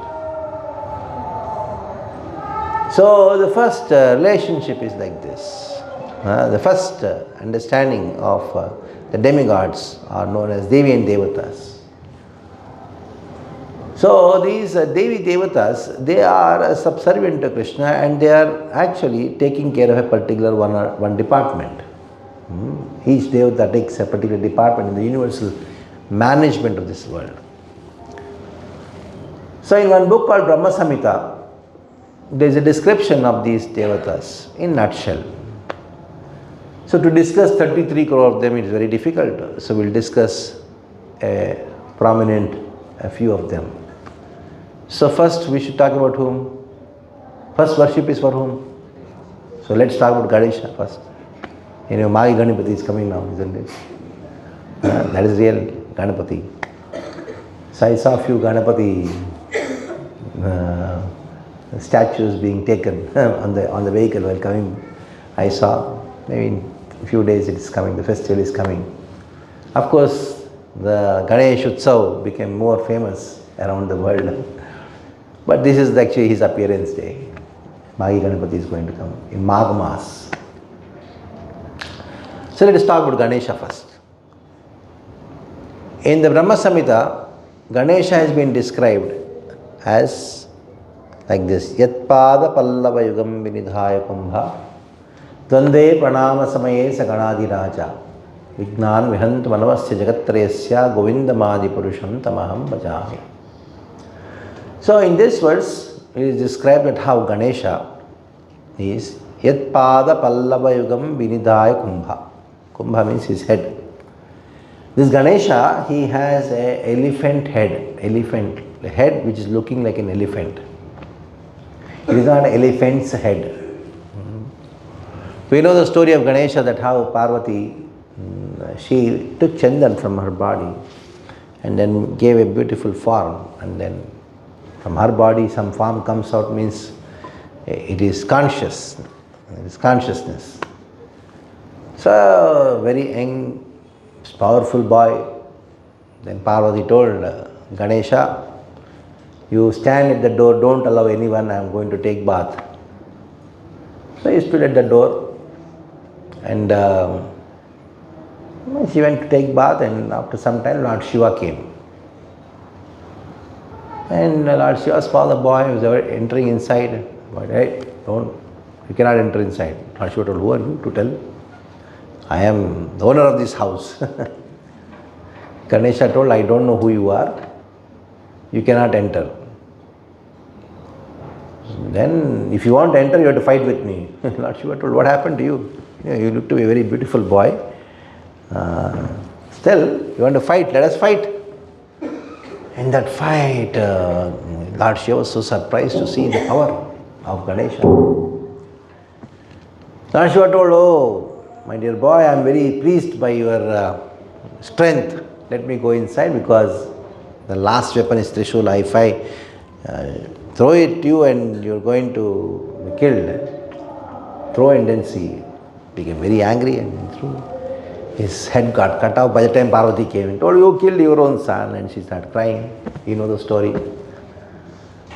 So the first relationship is like this. The first understanding of the demigods are known as Devi and Devatas. So these Devi Devatas, they are subservient to Krishna and they are actually taking care of a particular one department. Each Devata takes a particular department in the universal management of this world. So in one book called Brahma Samhita, there is a description of these Devatas in nutshell. So to discuss 33 crore of them is very difficult. So we'll discuss a few of them. So first we should talk about whom? First worship is for whom? So let's talk about Ganesha first. You know, Magi Ganapati is coming now, isn't it? That is real Ganapati. So I saw a few Ganapati statues being taken on the vehicle while coming. I saw, maybe in a few days it is coming, the festival is coming. Of course, the Ganesh Utsav became more famous around the world. But this is actually his appearance day. Magi Ganapati is going to come in Magh Mas. So let us talk about Ganesha first. In the Brahma Samhita, Ganesha has been described as like this: Yatpada Pallava Yugam Vinidhaya Kumbha Dvande Pranama Samaye Saganadi Raja Vignan Vihant Manavasya Jagatrayasya Govindamadi Purusham Tamaham Bhajami. So in this verse, it is described that how Ganesha is Yatpada Pallava Yugam Vinidhaya Kumbha. Kumbha means his head. This Ganesha, he has an elephant head, a head which is looking like an elephant. It is not an elephant's head. We know the story of Ganesha, that how Parvati, she took Chandan from her body and then gave a beautiful form, and then from her body some form comes out, means it is conscious, it is consciousness. So, very young, powerful boy. Then Parvati told Ganesha, you stand at the door, don't allow anyone, I am going to take bath. So he stood at the door and she went to take bath, and after some time Lord Shiva came. And Lord Shiva saw the boy who was entering inside. But hey, you cannot enter inside. Lord Shiva told, who are you to tell? I am the owner of this house. Ganesha told, I don't know who you are. You cannot enter. Then, if you want to enter, you have to fight with me. Lord Shiva told, what happened to you? You look to be a very beautiful boy. Still, you want to fight? Let us fight. In that fight, Lord Shiva was so surprised to see the power of Ganesha. Lord Shiva told, oh, my dear boy, I am very pleased by your strength. Let me go inside, because the last weapon is Trishula. If I throw it to you and you are going to be killed, throw and then see. Became very angry and threw. His head got cut off. By the time Parvati came and told, you killed your own son, and she started crying. You know the story.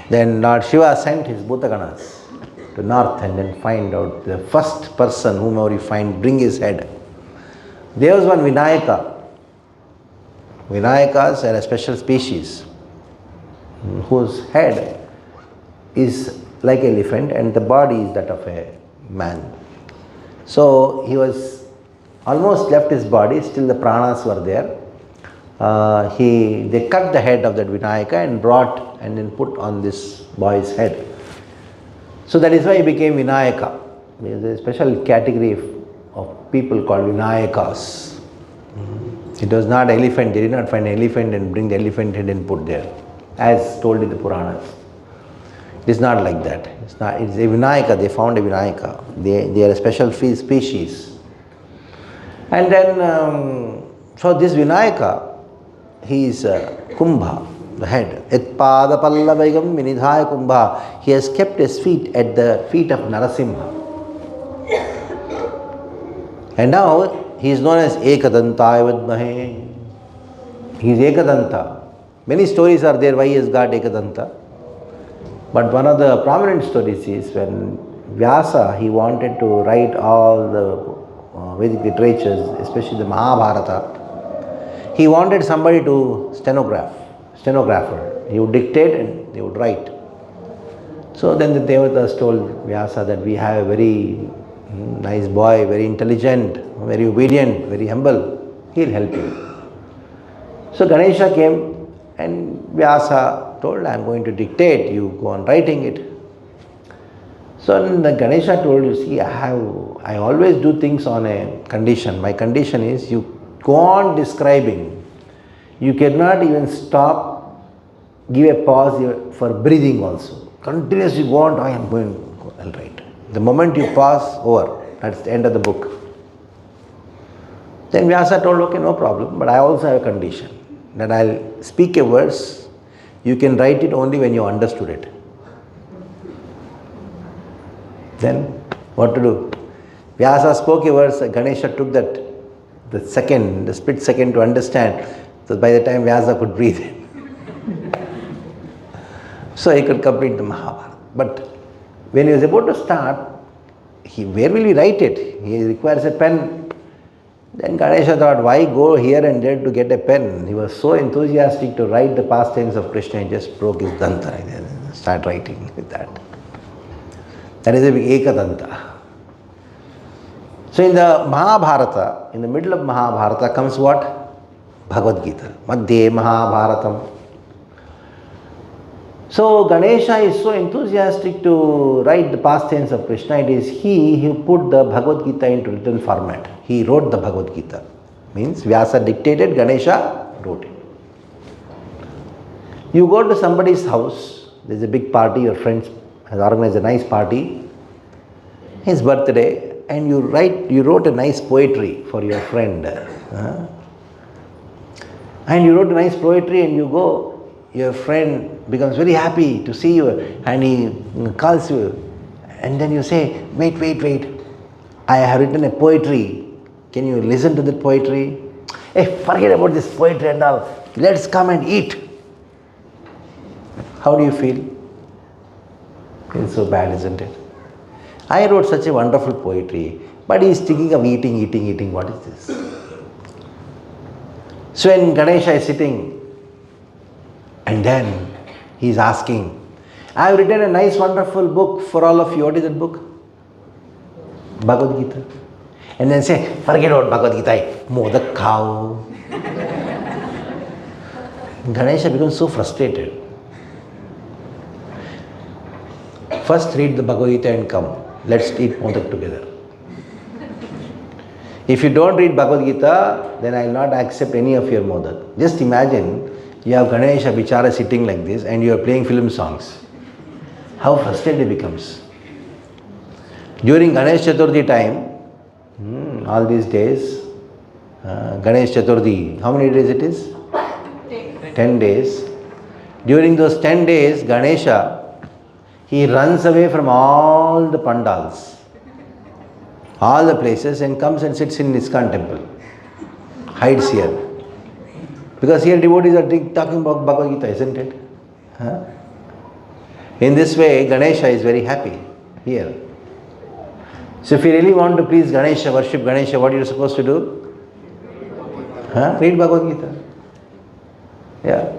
Then Lord Shiva sent his Bhutaganas to north and then find out the first person whomever you find, bring his head. There was one Vinayaka. Vinayakas are a special species whose head is like elephant, and the body is that of a man. So he was almost left his body, still the pranas were there. They cut the head of that Vinayaka and brought and then put on this boy's head. So that is why he became Vinayaka. There is a special category of people called Vinayakas. It was not elephant. They did not find an elephant and bring the elephant head and put there, as told in the Puranas. It is not like that. It's a Vinayaka. They found a Vinayaka. They are a special species. And then, so this Vinayaka, he is Kumbha, the head. Et pada pallavagam vinidhaya Kumbha. He has kept his feet at the feet of Narasimha. And now he is known as Ekadantaya Vidmahe. He is Ekadanta. Many stories are there why he has got Ekadanta. But one of the prominent stories is when Vyasa, he wanted to write all the Vedic literatures, especially the Mahabharata. He wanted somebody to stenographer. He would dictate and they would write. So then the Devatas told Vyasa that we have a very nice boy, very intelligent, very obedient, very humble. He'll help you. So Ganesha came and Vyasa told, I am going to dictate, you go on writing it. So the Ganesha told, you see, I always do things on a condition. My condition is you go on describing. You cannot even stop, give a pause for breathing also. Continuously go on, I am going to write. The moment you pause, over. That's the end of the book. Then Vyasa told, okay, no problem, but I also have a condition. That I'll speak a verse, you can write it only when you understood it. Then, what to do? Vyasa spoke a verse, Ganesha took the split second to understand. So by the time Vyasa could breathe, so he could complete the Mahabharata. But when he was about to start, where will he write it? He requires a pen. Then Ganesha thought, why go here and there to get a pen? He was so enthusiastic to write the pastimes of Krishna, he just broke his danta and started writing with that. That is a Ekadanta. So in the Mahabharata, in the middle of Mahabharata comes what? Bhagavad Gita. Madhye Mahabharatam. So Ganesha is so enthusiastic to write the pastimes of Krishna. It is he who put the Bhagavad Gita into written format. He wrote the Bhagavad Gita. Means Vyasa dictated, Ganesha wrote it. You go to somebody's house, there is a big party, your friends has organized a nice party, his birthday, and you wrote a nice poetry for your friend. And you wrote a nice poetry and you go, your friend becomes very happy to see you and he calls you. And then you say, wait. I have written a poetry. Can you listen to the poetry? Hey, forget about this poetry and all. Let's come and eat. How do you feel? Feels so bad, isn't it? I wrote such a wonderful poetry, but he is thinking of eating. What is this? So when Ganesha is sitting, and then he is asking, I have written a nice wonderful book for all of you. What is that book? Bhagavad Gita. And then say, forget about Bhagavad Gita, modak khao. Ganesha becomes so frustrated. First read the Bhagavad Gita and come. Let's eat modak together. If you don't read Bhagavad Gita, then I will not accept any of your modak. Just imagine, you have Ganesha Bichara sitting like this and you are playing film songs. How frustrated he becomes. During Ganesh Chaturthi time, all these days, Ganesh Chaturthi, how many days it is? 10 days. During those 10 days, Ganesha, he runs away from all the pandals, all the places, and comes and sits in ISKCON temple. Hides here. Because here devotees are talking about Bhagavad Gita, isn't it? In this way, Ganesha is very happy here. So if you really want to please Ganesha, worship Ganesha, what are you supposed to do? Read Bhagavad Gita. Yeah.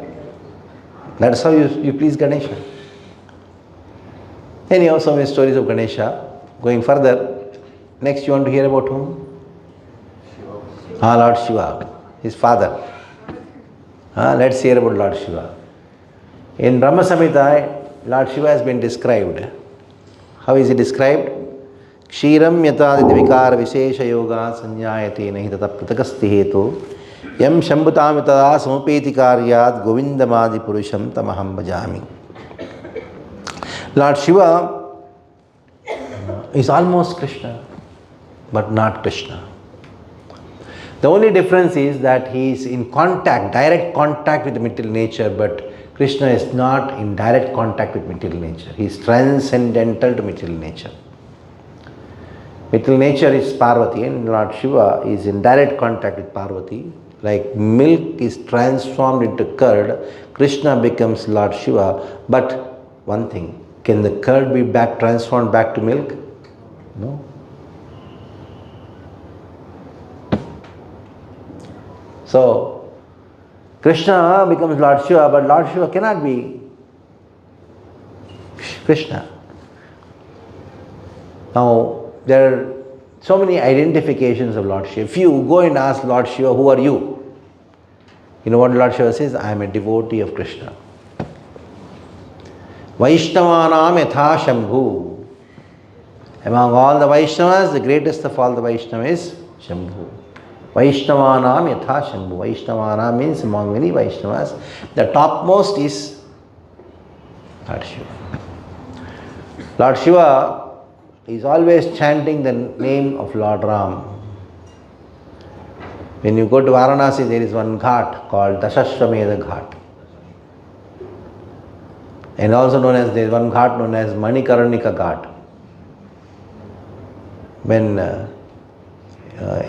That's how you please Ganesha. Anyhow, so many stories of Ganesha. Going further, next you want to hear about whom? Lord Shiva, his father. Let's hear about Lord Shiva. In Brahma Samhita, Lord Shiva has been described. How is he described? Kshiram yataditi vikara vishesha yoga sanyayate nahi tata pratakasti hetu yam shambhutam yatada samupeti karyat govindamadi purusham tamaham bhajami. Lord Shiva is almost Krishna, but not Krishna. The only difference is that he is in contact, direct contact with the material nature, but Krishna is not in direct contact with material nature. He is transcendental to material nature. Material nature is Parvati and Lord Shiva is in direct contact with Parvati. Like milk is transformed into curd, Krishna becomes Lord Shiva. But one thing, can the curd be transformed back to milk? No. So, Krishna becomes Lord Shiva, but Lord Shiva cannot be Krishna. Now, there are so many identifications of Lord Shiva. If you go and ask Lord Shiva, who are you? You know what Lord Shiva says? I am a devotee of Krishna. Vaishnavanam yatha Shambhu. Among all the Vaishnavas, the greatest of all the Vaishnavas is Shambhu. Vaishnavanam yatha Shambhu. Vaishnavanam means among many Vaishnavas, the topmost is Lord Shiva. Lord Shiva is always chanting the name of Lord Ram. When you go to Varanasi, there is one ghat called Dashashramedha Ghat. And also known as, there is one ghat known as Manikarnika Ghat. When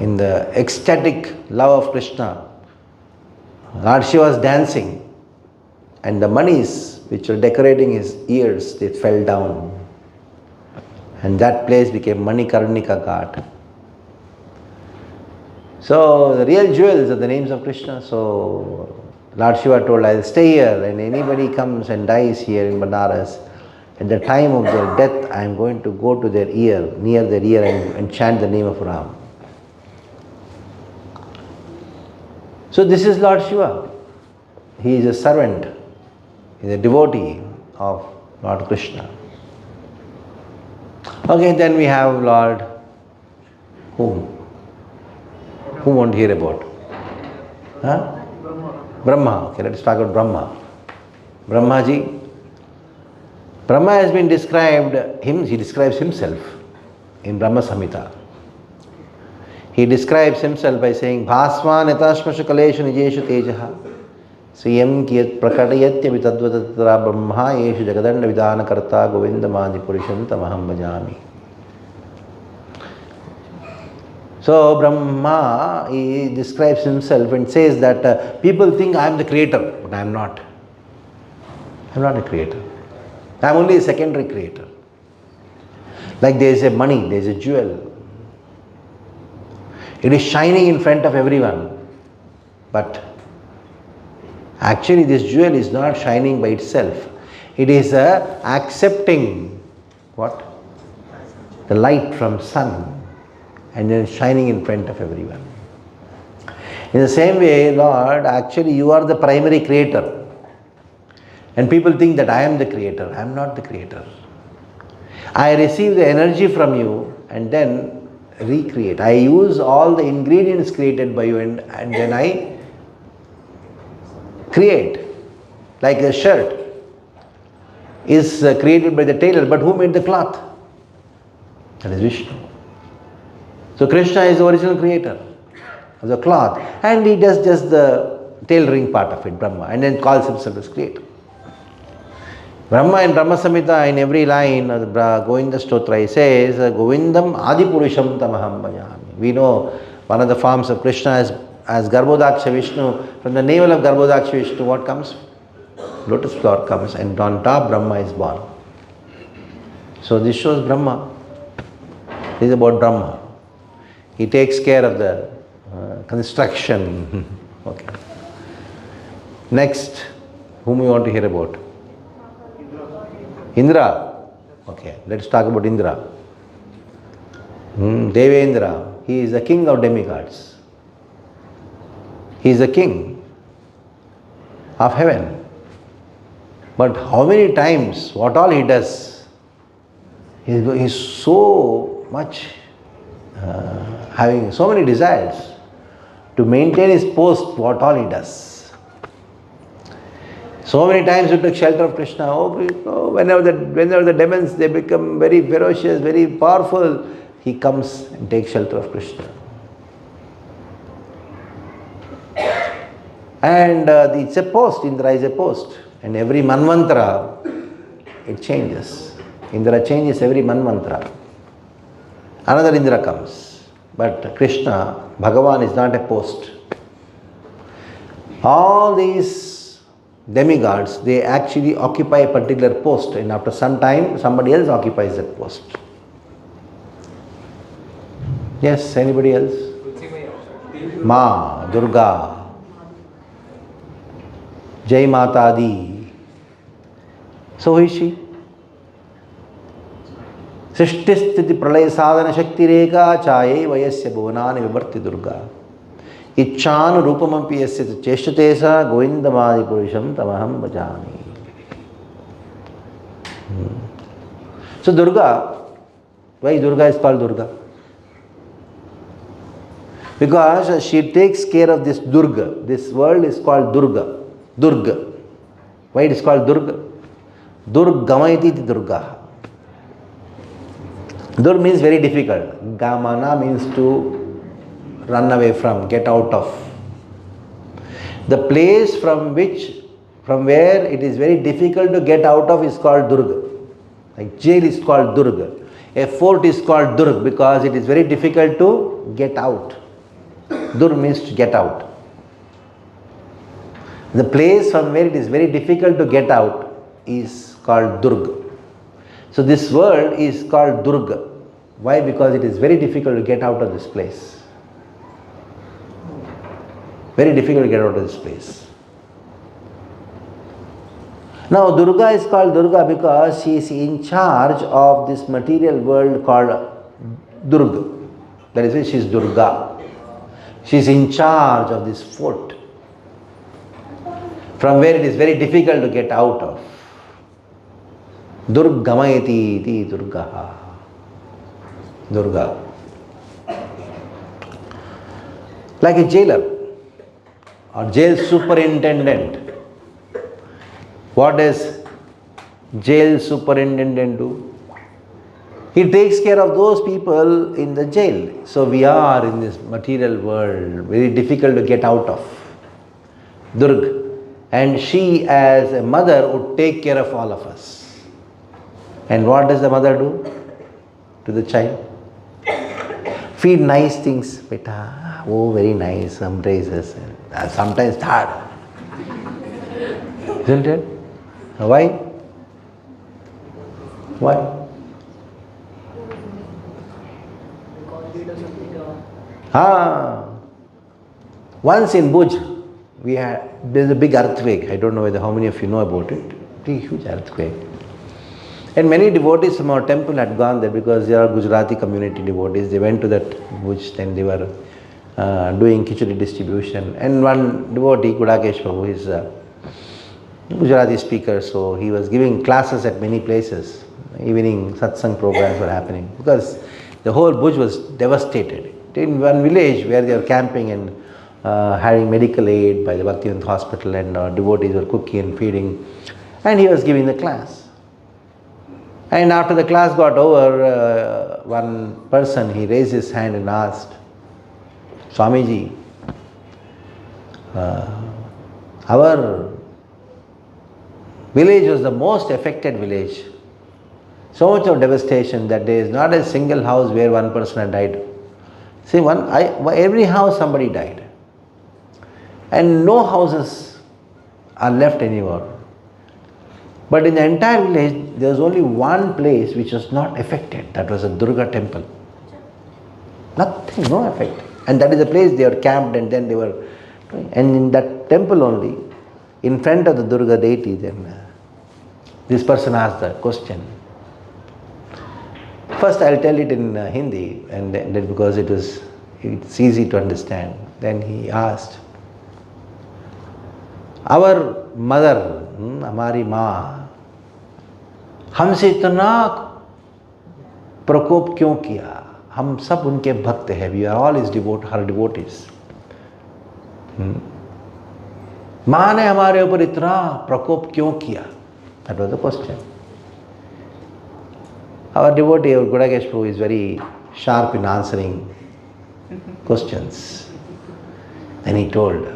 in the ecstatic love of Krishna, Lord Shiva was dancing and the manis which were decorating his ears, they fell down. And that place became Manikarnika Ghat. So the real jewels are the names of Krishna. So Lord Shiva told, I will stay here, and anybody comes and dies here in Banaras, at the time of their death, I am going to go to their ear, near their ear, and chant the name of Ram. So this is Lord Shiva. He is a servant, he is a devotee of Lord Krishna. Okay, then we have Lord whom? Who want to hear about? Brahma. Okay, let's talk about Brahma. Brahmaji. Brahma has been described, he describes himself in Brahma Samhita. He describes himself by saying, Bhasvan yatashmasha kaleshu nijeshu tejaha Sriyam kiyat prakatayatya vitadvatatra brahma yeshu jagadanda vidhana karta govindamadi purusham tamaham bhajami. So Brahma, he describes himself and says that people think I am the creator, but I am not. I am not a creator. I am only a secondary creator. Like there is a money, there is a jewel. It is shining in front of everyone. But actually this jewel is not shining by itself. It is accepting what? The light from sun and then shining in front of everyone. In the same way, Lord, actually you are the primary creator. And people think that I am the creator. I am not the creator. I receive the energy from you and then recreate. I use all the ingredients created by you and then I create. Like a shirt is created by the tailor, but who made the cloth? That is Vishnu. So Krishna is the original creator of the cloth, and he does just the tailoring part of it, Brahma, and then calls himself as creator. Brahma in Brahma Samhita, in every line of the Govinda Stotra, he says, Govindam Adipurusham Tamaham Bhajami. We know one of the forms of Krishna as Garbhodaksha Vishnu. From the navel of Garbhodaksha Vishnu, what comes? Lotus flower comes, and on top Brahma is born. So this shows Brahma. This is about Brahma. He takes care of the construction. Okay. Next, whom we want to hear about? Indra. Okay, let's talk about Indra. Devendra, he is the king of demigods. He is the king of heaven. But how many times, what all he does, he is so much having so many desires to maintain his post, what all he does. So many times he took shelter of Krishna. Whenever the demons, they become very ferocious, very powerful, he comes and takes shelter of Krishna. And it's a post, Indra is a post. And every manvantara, it changes. Indra changes every manvantara. Another Indra comes. But Krishna, Bhagavan is not a post. All these demigods, they actually occupy a particular post, and after some time, somebody else occupies that post. Yes, anybody else? Ma, Durga, Jai Mata Di. So who is she? Srishtisthiti pralaya sadhana shakti reka chaye vayasya bhuvanani vivarti Durga. Ichchanu rupamampi yasya cheshtate sa govindamadi purusham tamaham bhajami. So Durga, why Durga is called Durga? Because she takes care of this Durga. This world is called Durga. Durga. Why it is called Durga? Durgamaiti Durga. Dur means very difficult. Gamana means to run away from, get out of. The place from where it is very difficult to get out of is called Durga. Like jail is called Durga. A fort is called Durg because it is very difficult to get out. Dur means to get out. The place from where it is very difficult to get out is called Durga. So this world is called Durga. Why? Because it is very difficult to get out of this place. Very difficult to get out of this place. Now Durga is called Durga because she is in charge of this material world called Durga. That is why she is Durga. She is in charge of this fort from where it is very difficult to get out of. Durgamayati iti Durga. Durga. Like a jailer or jail superintendent. What does jail superintendent do? He takes care of those people in the jail. So we are in this material world, very difficult to get out of. Durga. And she as a mother would take care of all of us. And what does the mother do to the child? Feed nice things. Beta, oh very nice, embraces. Sometimes hard. Isn't it? Why? Why? Once in Bhuj, there's a big earthquake. I don't know how many of you know about it. Big, huge earthquake. And many devotees from our temple had gone there because they are Gujarati community devotees. They went to that Bhuj, then they were doing khichdi distribution. And one devotee, Kudakesh Prabhu, is a Gujarati speaker, so he was giving classes at many places. Evening satsang programs were happening because the whole Bhuj was devastated. In one village where they were camping and having medical aid by the Bhakti hospital, and devotees were cooking and feeding, and he was giving the class. And after the class got over, one person, he raised his hand and asked, Swamiji, our village was the most affected village. So much of devastation that there is not a single house where one person had died. See, every house somebody died. And no houses are left anymore. But in the entire village, there was only one place which was not affected. That was a Durga temple. Nothing, no effect. And that is the place they were camped, and then they were doing. And in that temple only, in front of the Durga deity, then this person asked the question, First I'll tell it in Hindi, and then because it's easy to understand. Then he asked, our mother, हमारी माँ, हमसे इतना प्रकोप क्यों किया? हम सब उनके भक्त हैं. We are all her devotees. माँ ने हमारे ऊपर इतना प्रकोप क्यों किया? That was the question. Our devotee, our Gudakesh Prabhu, is very sharp in answering questions. Then he told,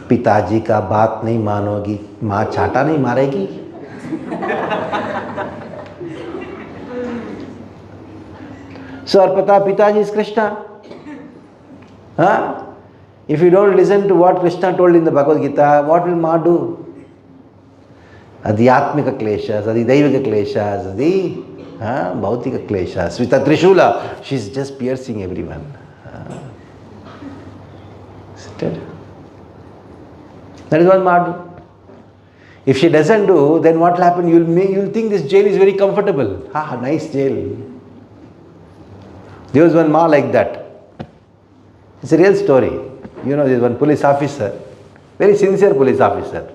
पिताजी का बात नहीं मानोगी, माँ चाटा नहीं मारेगी? So our Pitaji is Krishna. Huh? If you don't listen to what Krishna told in the Bhagavad Gita, what will Ma do? Adhyatmika kleshas, Adidaivika kleshas, Bhautika kleshas. With a Trishula, she's just piercing everyone. That is what Ma do. If she doesn't do, then what will happen? You'll think this jail is very comfortable. Nice jail. There was one Ma like that. It's a real story. You know, there's one police officer, very sincere police officer.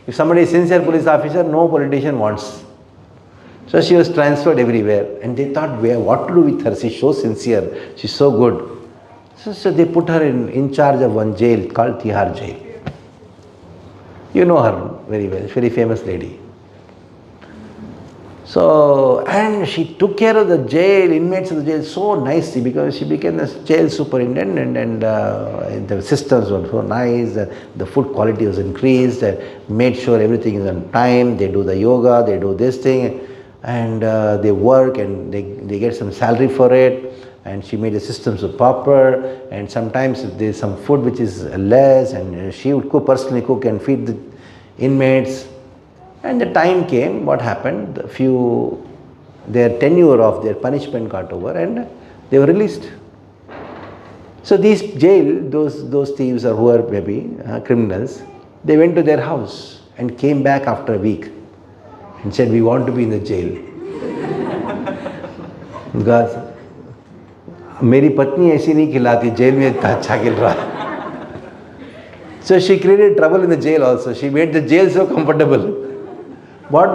If somebody is sincere police officer, no politician wants. So she was transferred everywhere, and they thought, what to do with her? She's so sincere, she's so good. So they put her in charge of one jail called Tihar Jail. You know her very well, very famous lady. So, and she took care of the jail, inmates of the jail so nicely, because she became the jail superintendent, and the systems were so nice, the food quality was increased, and made sure everything is on time, they do the yoga, they do this thing, and they work, and they get some salary for it, and she made the systems so proper, and sometimes if there's some food which is less, and she would personally cook and feed the inmates. And the time came, what happened, their tenure of their punishment got over, and they were released. So these those thieves or whoever maybe, criminals, they went to their house and came back after a week and said, we want to be in the jail. Because मेरी पत्नी ऐसी नहीं खिलाती, jail में इतना अच्छा खिल रहा. So she created trouble in the jail also. She made the jail so comfortable. What?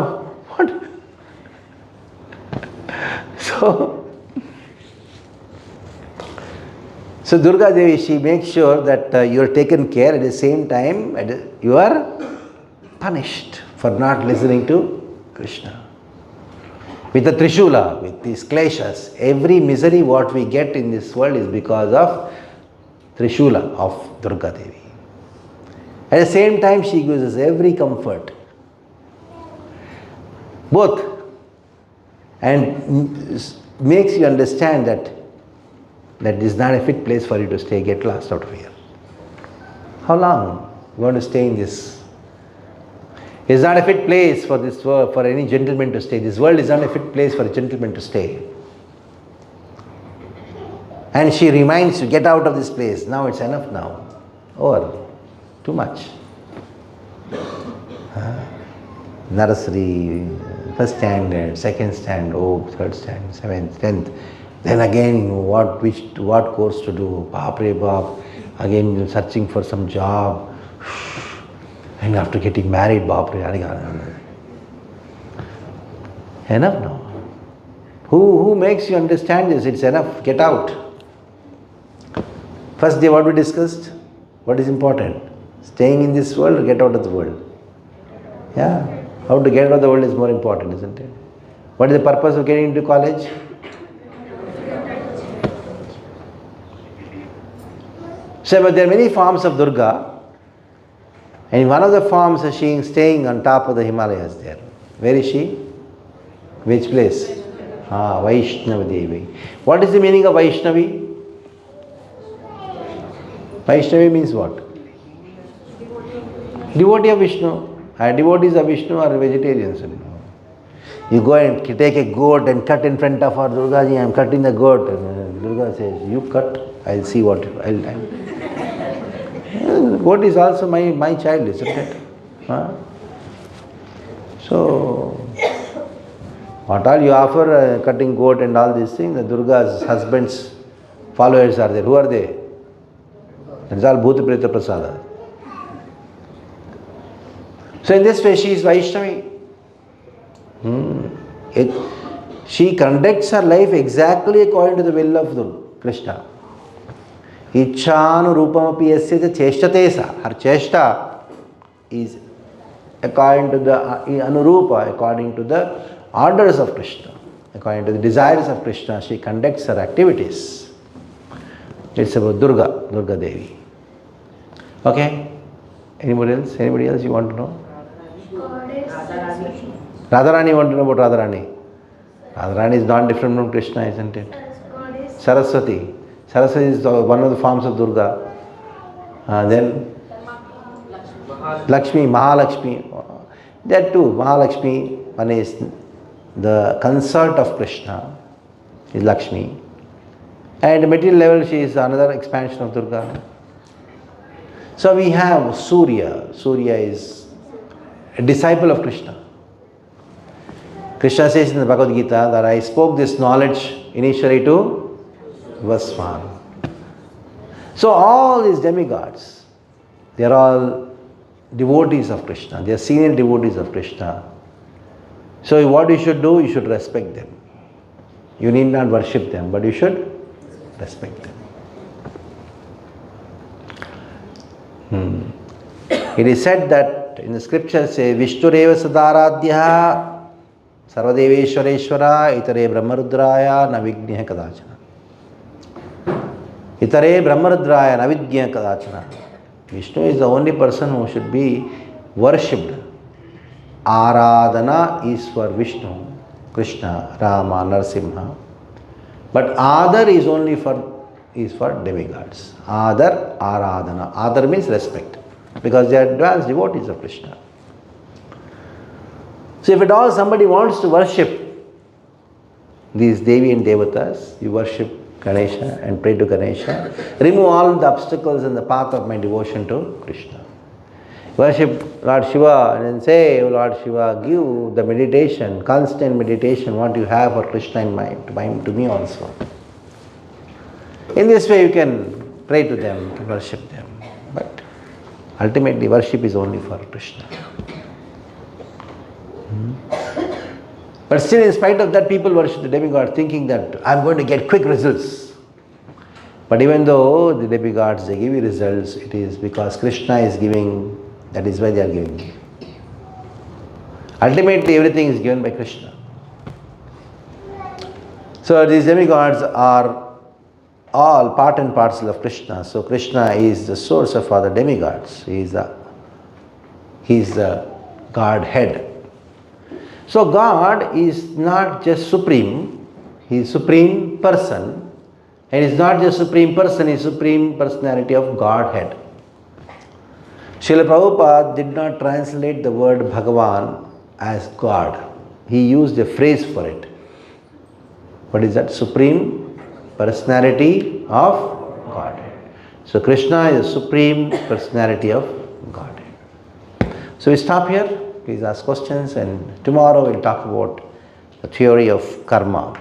So Durga Devi, she makes sure that you are taken care, at the same time you are punished for not listening to Krishna. With the Trishula, with these kleshas, every misery what we get in this world is because of Trishula of Durga Devi. At the same time, she gives us every comfort. Both, and makes you understand that this is not a fit place for you to stay. Get lost out of here. How long you want to stay in this? It's not a fit place for this world, for any gentleman to stay. This world is not a fit place for a gentleman to stay. And she reminds you, get out of this place. Now it's enough now. Or too much. Nursery, first standard, second standard, third standard, seventh, 10th. Then again, what course to do? Baap re baap. Again, searching for some job. And after getting married, baap re. Enough now. Who makes you understand this? It's enough. Get out. First day, what we discussed? What is important? Staying in this world or get out of the world? Yeah. How to get out of the world is more important, isn't it? What is the purpose of getting into college? So, but there are many forms of Durga, and one of the forms is she staying on top of the Himalayas there. Where is she? Which place? Vaishnavi Devi. What is the meaning of Vaishnavi? Vaishnavi means what? Devotee of Vishnu. Devotees of Vishnu are vegetarians. You go and take a goat and cut in front of our Durga ji. I am cutting the goat. And Durga says, you cut, I'll see what I'll. Goat is also my child, isn't it? So What all you offer, cutting goat and all these things, the Durga's husband's followers are there. Who are they? It's all Bhuta Preta Prasada. So in this way she is Vaishnavi. She conducts her life exactly according to the will of Krishna. Ichchanu rupamapi yasya cheshtate sa. Her cheshta is according to the anurupa, according to the orders of Krishna, according to the desires of Krishna. She conducts her activities. It's about Durga Devi. Okay? Anybody else? Anybody else you want to know? Radharani, you want to know about Radharani? Radharani is not different from Krishna, isn't it? Saraswati. Saraswati is one of the forms of Durga. Then Lakshmi, Mahalakshmi. There are two. Mahalakshmi, one is the consort of Krishna, is Lakshmi. And at material level, she is another expansion of Durga. So we have Surya. Surya is a disciple of Krishna. Krishna says in the Bhagavad Gita that I spoke this knowledge initially to Vaswan. So all these demigods, they are all devotees of Krishna. They are senior devotees of Krishna. So what you should do, you should respect them. You need not worship them, but you should respect them. It is said that in the scriptures say Vishtureva Sadaradhya Sarvadeveshwareshwara Itare Brahmarudraya Navignya Kadachana. Itare Brahmarudraya Navignya Kadachana. Vishnu is the only person who should be worshipped. Aradhana is for Vishnu, Krishna, Rama, Narasimha. But Adar is only for demigods. Adar, Aradhana. Adar means respect, because they are advanced devotees of Krishna. So if at all somebody wants to worship these Devi and Devatas, you worship Ganesha and pray to Ganesha. Remove all the obstacles in the path of my devotion to Krishna. Worship Lord Shiva and then say, oh Lord Shiva, give the meditation, constant meditation, what you have for Krishna in mind, to me also. In this way you can pray to them, worship them. But ultimately worship is only for Krishna. But still, in spite of that, people worship the demigod thinking that I'm going to get quick results. But even though the demigods, they give you results, it is because Krishna is giving, that is why they are giving. Ultimately, everything is given by Krishna. So these demigods are all part and parcel of Krishna. So Krishna is the source of all the demigods. He is the Godhead. So God is not just supreme, He is supreme person, and He is not just supreme person, He is supreme personality of Godhead. Srila Prabhupada did not translate the word Bhagavan as God. He used a phrase for it. What is that? Supreme personality of Godhead. So Krishna is the supreme personality of Godhead. So we stop here. Please ask questions, and tomorrow we'll talk about the theory of karma.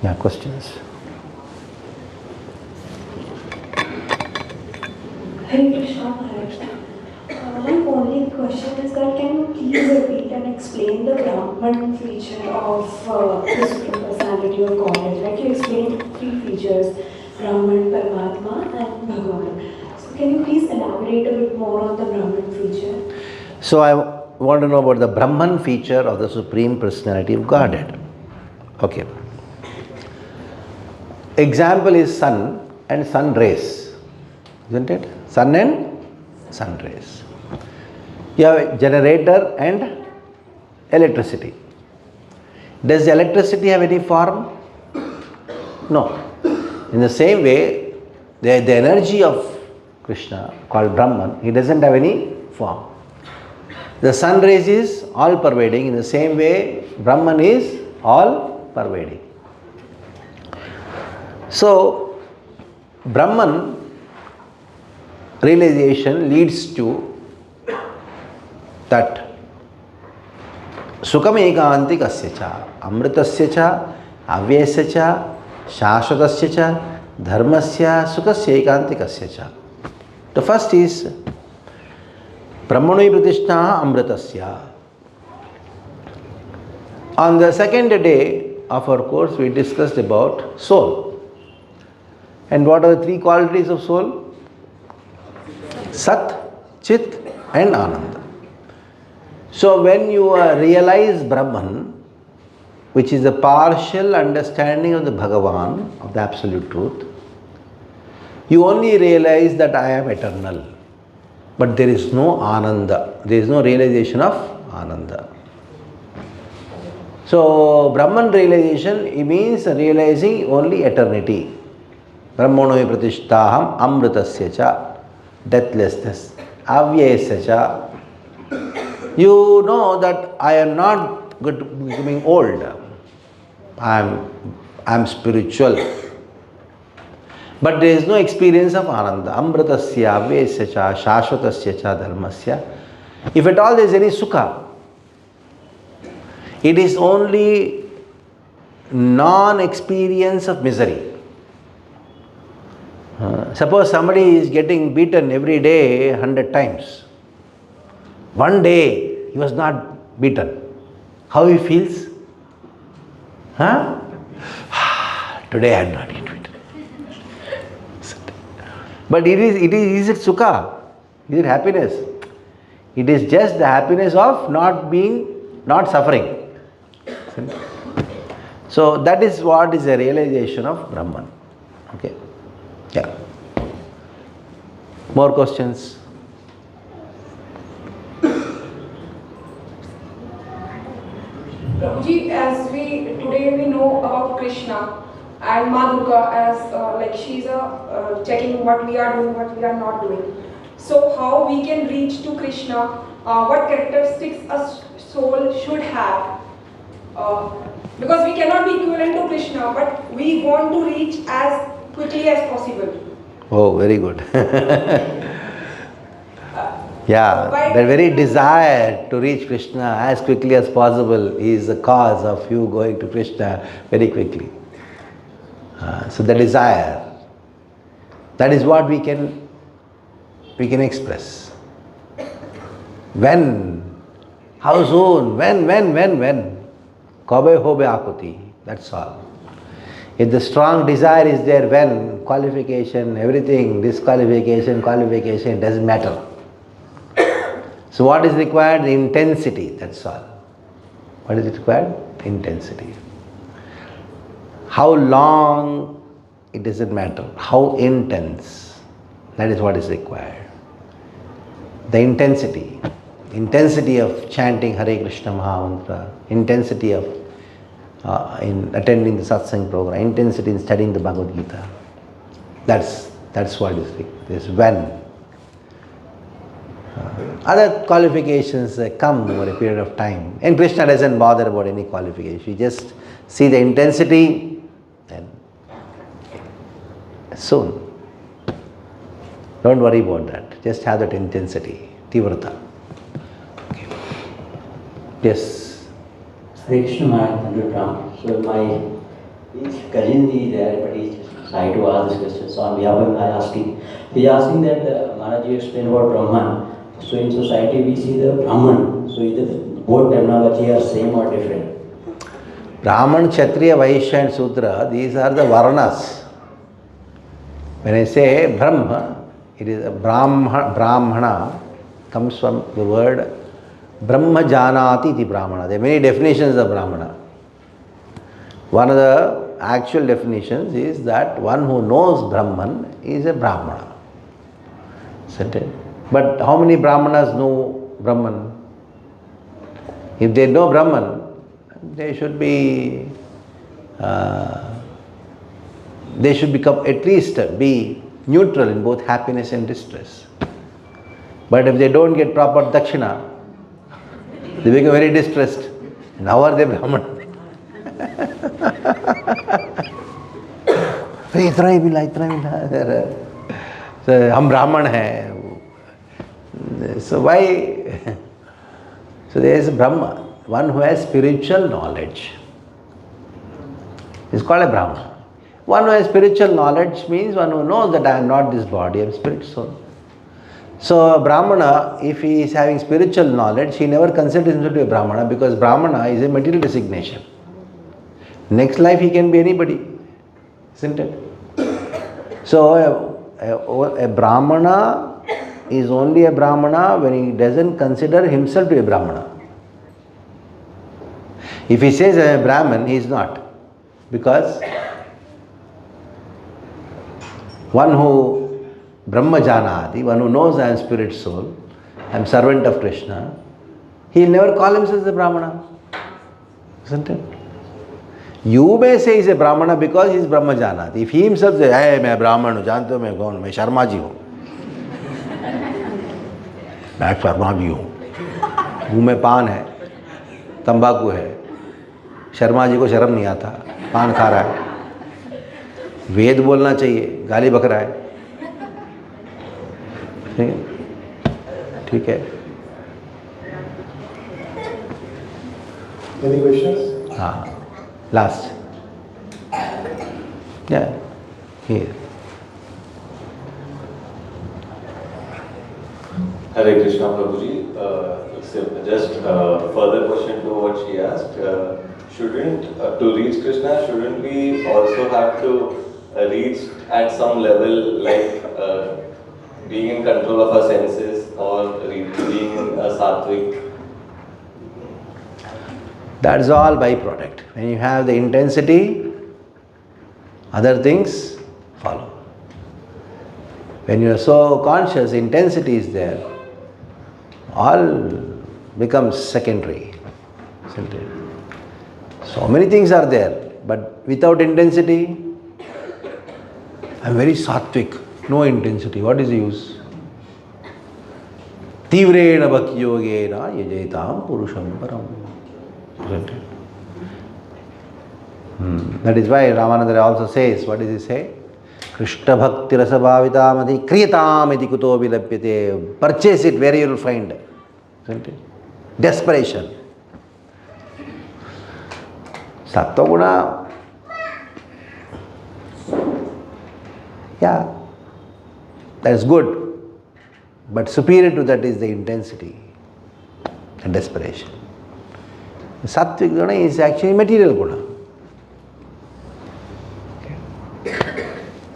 Yeah, questions? Hare Krishna, Maharaja. My only question is that can you please repeat and explain the Brahman feature of the Supreme Personality of Godhead? Like you explained 3 features, Brahman, Paramatma and Bhagavan. So can you please elaborate a bit more on the Brahman feature? So I want to know about the Brahman feature of the Supreme Personality of Godhead. Okay. Example is sun and sun rays, isn't it? Sun and sun rays. You have a generator and electricity. Does the electricity have any form? No. In the same way, the energy of Krishna, called Brahman, he doesn't have any form. The sun rays is all pervading. In the same way, Brahman is all pervading. So, Brahman realization leads to that Sukham ekantikasya cha, amritasya cha, avyasya cha, shashvatasya cha, dharmasya sukhasya ekantikasya cha. The first is Brahmanoi pratishtha amritasya. On the second day of our course, we discussed about soul. And what are the three qualities of soul? Sat, Chit and Ananda. So when you realize Brahman, which is a partial understanding of the Bhagavan, of the absolute truth, you only realize that I am eternal. But there is no Ananda. There is no realization of Ananda. So Brahman realization, it means realizing only eternity. Brahmanoi pratishtaham amritasya cha, deathlessness, avyasya cha. You know that I am not becoming old. I am spiritual. But there is no experience of Ananda. Amritasya, avyasya cha, shashvatasya cha, dharmasya. If at all there is any sukha, it is only non-experience of misery. Suppose somebody is getting beaten every day 100 times. One day he was not beaten. How he feels? Huh? Today I am not yet beaten. But is it sukha? Is it happiness? It is just the happiness of not suffering. So that is what is a realization of Brahman. Okay. Yeah. More questions? Prabhuji, as today we know about Krishna and Ma Durga as like she's checking what we are doing, what we are not doing. So how we can reach to Krishna? What characteristics a soul should have? Because we cannot be equivalent to Krishna, but we want to reach as quickly as possible. Oh, very good. Yeah, the very desire to reach Krishna as quickly as possible is the cause of you going to Krishna very quickly. So the desire, that is what we can express. When? How soon? When? Kabe hobe akuti. That's all. If the strong desire is there, when? Qualification, everything, disqualification, qualification, doesn't matter. So what is required? Intensity, that's all. What is required? Intensity. How long? It doesn't matter. How intense? That is what is required. The intensity. Intensity of chanting Hare Krishna Mahamantra. Intensity of in attending the satsang program. Intensity in studying the Bhagavad Gita. That's what is when. Other qualifications come over a period of time. And Krishna doesn't bother about any qualification. You just see the intensity, then soon. Don't worry about that. Just have that intensity, tivrata. Okay. Yes. Hare Krishna Maharaj, so my cousin is there, but he's shy to ask this question. So on behalf of him, I asking. He's asking that Maharaj, you explained about Brahman. So in society we see the Brahman. So either both terminology are same or different? Brahman, Kshatriya, Vaishya and Sudra, these are the Varnas. When I say Brahma, it is a Brahmana comes from the word Brahma Janati iti Brahmana. There are many definitions of Brahmana. One of the actual definitions is that one who knows Brahman is a Brahmana. Isn't it? But how many Brahmanas know Brahman? If they know Brahman, they should become at least be neutral in both happiness and distress. But if they don't get proper dakshina, they become very distressed. And how are they Brahman? इतना ही मिला, इतना ही मिला. So हम ब्राह्मण हैं. So why? So there is Brahma, one who has spiritual knowledge. It's called a Brahma. One who has spiritual knowledge means one who knows that I am not this body, I am spirit soul. So a Brahmana, if he is having spiritual knowledge, he never considers himself to be a Brahmana, because Brahmana is a material designation. Next life he can be anybody, isn't it? So a Brahmana is only a Brahmana when he doesn't consider himself to be a Brahmana. If he says I am a Brahman, he is not. Because one who Brahma Janati, one who knows I am spirit soul, I am servant of Krishna, he will never call himself a Brahmana. Isn't it? You may say he is a Brahmana because he is Brahma Janati. If he himself says, hey, मैं ब्राह्मण हूँ, जानते हो मैं कौन हूँ, मैं शर्मा जी हूँ, मैं शर्मा जी हूँ, मुँह में पान है, तंबाकू है, शर्मा जी को शर्म नहीं आता, पान खा रहा है, वेद बोलना चाहिए, गाली बक रहा है. ठीक है. Any questions? हाँ, last. Yeah, here. Hare Krishna Prabhuji. Just further question to what she asked. Shouldn't, to reach Krishna, shouldn't we also have to reach at some level, like being in control of our senses, or being a sattvic? That's all byproduct. When you have the intensity, other things follow. When you are so conscious, intensity is there, all becomes secondary. Isn't it? So many things are there, but without intensity, I am very sattvic, no intensity. What is the use? Tivrena bhakti yogena yajetam purusham param. Isn't it? That is why Ramananda also says, what does he say? Krishna bhakti rasa bhavitam kriyatam iti kuto vilapyate. Purchase it, where you will find. Isn't it? Desperation. Sattva-guna, yeah, that is good. But superior to that is the intensity and desperation. Sattvic guna is actually material guna.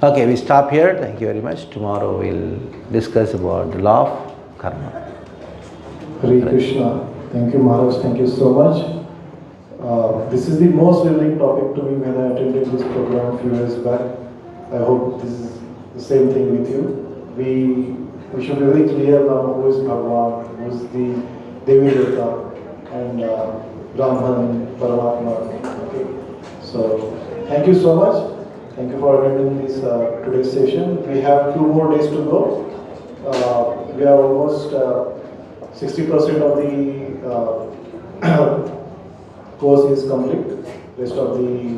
Okay, we stop here. Thank you very much. Tomorrow we'll discuss about the law of karma. Hare Krishna. Thank you, Maharaj. Thank you so much. This is the most revealing topic to me when I attended this program a few years back. I hope this is the same thing with you. We should be very clear now who is Bhagavan, who is the Devi Devta, and Brahman, Paramatma. Okay. So, thank you so much. Thank you for attending this today's session. We have 2 more days to go. We are almost 60% of the course is complete. Rest of the